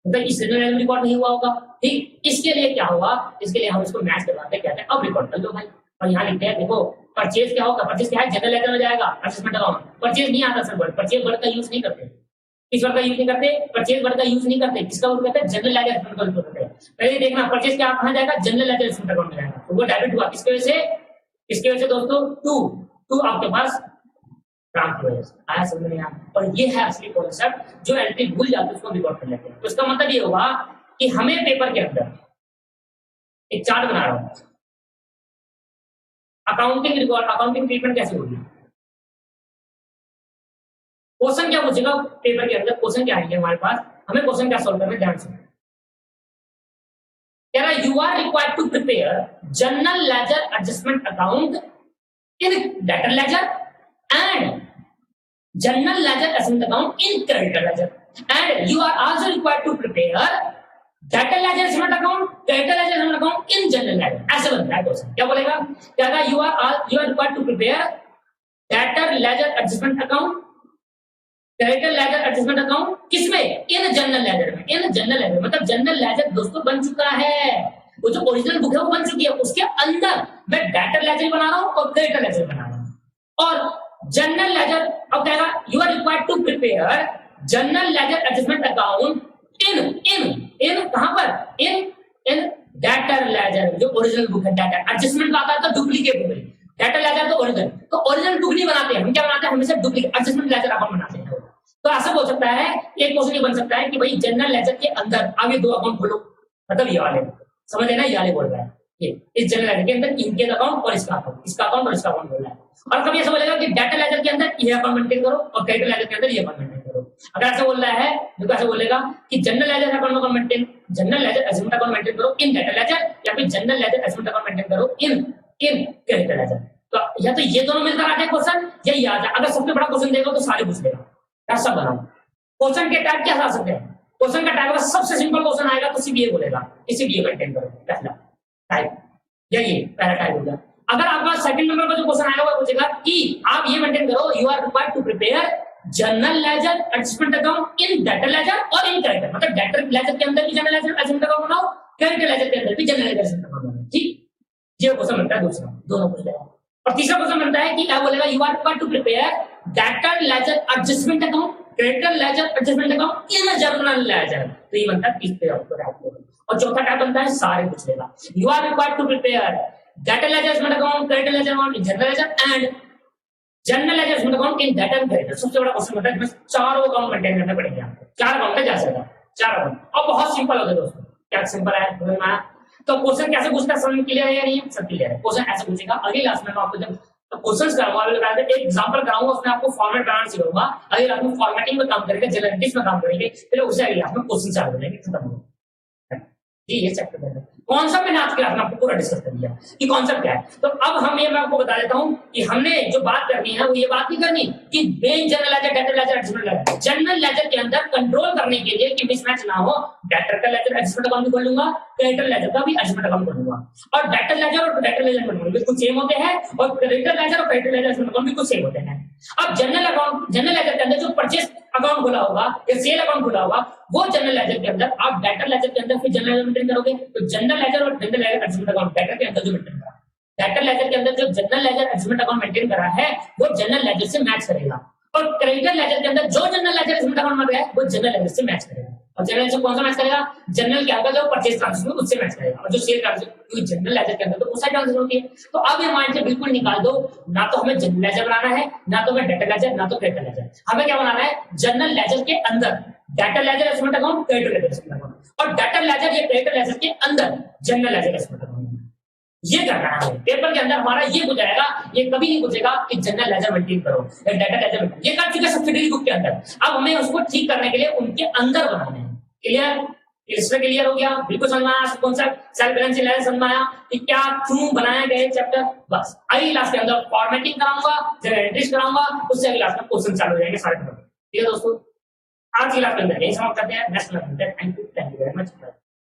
मतलब इस जनरल लेजर में रिकॉर्ड नहीं हुआ होगा। ठीक, इसके लिए क्या हुआ? इसके लिए हम इसको मैच करवाते हैं, कहते हैं अब रिकॉर्ड कर दो भाई। और यहाँ लिखते हैं देखो परचेज क्या होगा? परचेज क्या है? जनरल लेजर में जाएगा, एडजस्टमेंट अकाउंट। परचेज नहीं आता सर वर्ड, परचेज वर्ड का यूज नहीं करते, किस वर्ड का यूज नहीं करते? परचेज वर्ड का यूज नहीं करते, किसका यूज करते हैं? जनरल लेजर एडजस्टमेंट का यूज करते हैं। पहले देखना परचेज क्या कहां जाएगा? जनरल लेजर एडजस्टमेंट अकाउंट में जाएगा, तो वो डेबिट हुआ किसकी वजह से? किसकी वजह से दोस्तों? टू आपके पास राम की वजह से। आया समझ में? और ये है असली कॉन्सेप्ट, जो एंट्री भूल जाते हैं उसको रिकॉर्ड कर लेते हैं। तो इसका मतलब ये होगा कि हमें पेपर के अंदर एक चार्ट बना रहा हूं, अकाउंटिंग रिकॉर्ड, अकाउंटिंग ट्रीटमेंट कैसे होगी। क्वेश्चन क्या पूछेगा पेपर के अंदर? क्वेश्चन क्या आएंगे हमारे पास, हमें क्वेश्चन क्या सॉल्व करना है, ध्यान से। कह रहा you are required to prepare general ledger adjustment account in debtor ledger and general ledger asset account in creditor ledger and you are also required to prepare debtor ledger asset account, creditor ledger asset account in general ledger. ऐसे बनता है question. क्या बोलेगा? क्या था? You are required to prepare debtor ledger adjustment account, creditor ledger adjustment account किसमें? In general ledger में। In general laser मतलब जनरल लेजर दोस्तों बन चुका है, वो जो ओरिजिनल बुक है वो बन चुकी है, उसके अंदर मैं डेटर लेजर बना रहा हूं और क्रेडिटर लेजर बना रहा हूं। और जनरल लेजर अब कहेगा you are required to prepare general ledger adjustment account in कहां पर? इन डेटर लेजर, जो ओरिजिनल बुक है। डेटर एडजस्टमेंट का आता है तो डुप्लीकेट बुक है, डेटर लेजर तो ओरिजिनल, तो ओरिजिनल बुक नहीं बनाते हैं हम, क्या बनाते हैं? हमेशा डुप्लीकेट एडजस्टमेंट लेजर अकाउंट बनाते हैं। तो ऐसा हो सकता है, एक क्वेश्चन ये बन सकता है कि भाई जनरल लेजर के अंदर आगे दो अकाउंट खोलो, मतलब ये वाले, समझ लेना, ये वाले बोल रहा है, ये इस जनरल लेजर के अंदर इनके अकाउंट और इसका अकाउंट, इसका अकाउंट और इसका अकाउंट बोल रहा है। और कभी ऐसा बोलेगा कि डेटा लेजर के अंदर ये अकाउंट मेंटेन करो और क्रेडिट लेजर के अंदर ये अकाउंट मेंटेन करो। अगर ऐसा बोल रहा है तो ऐसा बोलेगा कि general ledger account maintain, general ledger asset account maintain करो इन डेटा लेजर, या फिर general ledger asset account maintain करो इन क्रेडिट लेजर। तो या तो ये दोनों मिलकर आ जाए क्वेश्चन, या ये आ जाए। अगर सबसे बड़ा क्वेश्चन देगा तो सारे पूछ लेगा, ऐसा बनाओ। क्वेश्चन के टाइप क्या आ सकते हैं? क्वेश्चन का टाइप अगर सबसे सिंपल क्वेश्चन आएगा तो सीबीए बोलेगा, सीबीए मेंटेन करो, पहला टाइप, या ये पहला टाइप हो गया। अगर आपका सेकंड नंबर का जो क्वेश्चन आएगा वो पूछेगा कि आप ये मेंटेन करो, you are required to prepare general ledger adjustment account in debtor ledger और इन क्रेडिटर, मतलब डेटर लेजर के अंदर भी जनरल लेजर एडजस्टमेंट अकाउंट बनाओ, क्रेडिटर लेजर के अंदर भी जनरल लेजर एडजस्टमेंट अकाउंट बनाओ। ठीक, ये क्वेश्चन बनता है दूसरा, दोनों पूछ लेगा। और तीसरा क्वेश्चन बनता है कि क्या बोलेगा? You are required to prepare debtor ledger adjustment account, creditor ledger adjustment account in general ledger. तो ये बनता है तीसरे टाइप। और चौथा टाइप बनता है सारे पूछ लेगा, you are required to prepare debtor ledger adjustment account, creditor ledger account in general ledger and general ledger adjustment account in debtor creditor. सबसे बड़ा क्वेश्चन बनता है इसमें चारों अकाउंट मेंटेन करने पड़ेंगे आपको, चार अकाउंट है जा सकता, चार अकाउंट। और बहुत सिंपल होता है दोस्तों, क्या सिंपल है? तो क्वेश्चन कैसे पूछता है, समझ क्लियर है या नहीं? सब क्लियर है। क्वेश्चन ऐसे पूछेगा, अगली क्लास में आपको जब तो क्वेश्चंस कराऊंगा, एक एग्जांपल कराऊंगा, उसमें आपको फॉर्मेट बनाना सिखाऊंगा। अगली क्लास में फॉर्मेटिंग में काम करेंगे, जनरलिटिक्स में काम करेंगे, फिर उससे अगली क्लास में क्वेश्चन चालू करेंगे, खत्म हो। जी ये चैप्टर है। कॉन्सेप्ट मैंने आज क्लास में आपको पूरा डिस्कस कर दिया कि कॉन्सेप्ट क्या है। तो अब हम ये मैं आपको बता देता हूं कि हमने जो बात करनी है वो ये बात नहीं करनी कि main general ledger, debtor ledger, adjustment ledger. General ledger के अंदर कंट्रोल करने के लिए कि मिसमैच ना हो, डेटर का लेजर एडजस्टमेंट अकाउंट भी खोल लूंगा, क्रेडिटर लेजर का भी एडजस्टमेंट अकाउंट खोल लूंगा। और डेटर लेजर और डेटर लेजर बिल्कुल सेम होते हैं, और क्रेडिटर लेजर और क्रेडिटर लेजर एडजस्टमेंट अकाउंट बिल्कुल सेम होते हैं। अब जनरल अकाउंट, जनरल लेजर के अंदर जो परचेस अकाउंट खुला होगा या सेल अकाउंट खुला होगा, वो जनरल लेजर के अंदर आप डेटर लेजर के अंदर फिर जनरल लेजर मेंटेन करोगे। तो जनरल लेजर और general ledger adjustment account debtor के अंदर जो मेंटेन करा, डेटर लेजर के अंदर जो general ledger adjustment account maintain करा है वो जनरल लेजर से मैच करेगा। और क्रेडिटर लेजर के अंदर जो जनरल लेजर एडजस्टमेंट अकाउंट में गया है वो जनरल लेजर से मैच करेगा। और जनरल लेजर कौन सा मैच करेगा? जनरल क्या होगा, जो परचेज ट्रांजैक्शन उससे मैच करेगा। और जो सेल ट्रांजैक्शन, क्योंकि जनरल लेजर के अंदर तो उस साइड ट्रांजैक्शन होती है। तो अब ये माइंड से बिल्कुल निकाल दो, ना तो हमें जनरल लेजर बनाना है, ना तो हमें डेटर लेजर, ना तो क्रेडिटर लेजर। हमें क्या बनाना है? जनरल लेजर के अंदर debtor ledger adjustment account, creditor ledger adjustment account, और डेटर लेजर या क्रेडिटर लेजर के अंदर जनरल लेजर एडजस्टमेंट अकाउंट। ये करना है पेपर के अंदर हमारा, ये पूछेगा, ये कभी नहीं पूछेगा कि जनरल लेजर मेंटेन करो या डेटा लेजर मेंटेन, ये कर चुके सब्सिडरी बुक के अंदर। अब हमें उसको ठीक करने के लिए उनके अंदर बनाना है। क्लियर? इसमें क्लियर हो गया? बिल्कुल समझ में आया कौन सा सेल्फ बैलेंसिंग लेजर, समझ में आया कि क्या क्यों बनाया गया चैप्टर। बस अगली क्लास के अंदर फॉर्मेटिंग कराऊंगा, जनरल एंट्रीज कराऊंगा, उससे अगली क्लास में क्वेश्चन चालू हो जाएंगे सारे। ठीक है दोस्तों, आज की क्लास के अंदर यही समाप्त करते हैं। नेक्स्ट क्लास में थैंक यू वेरी मच।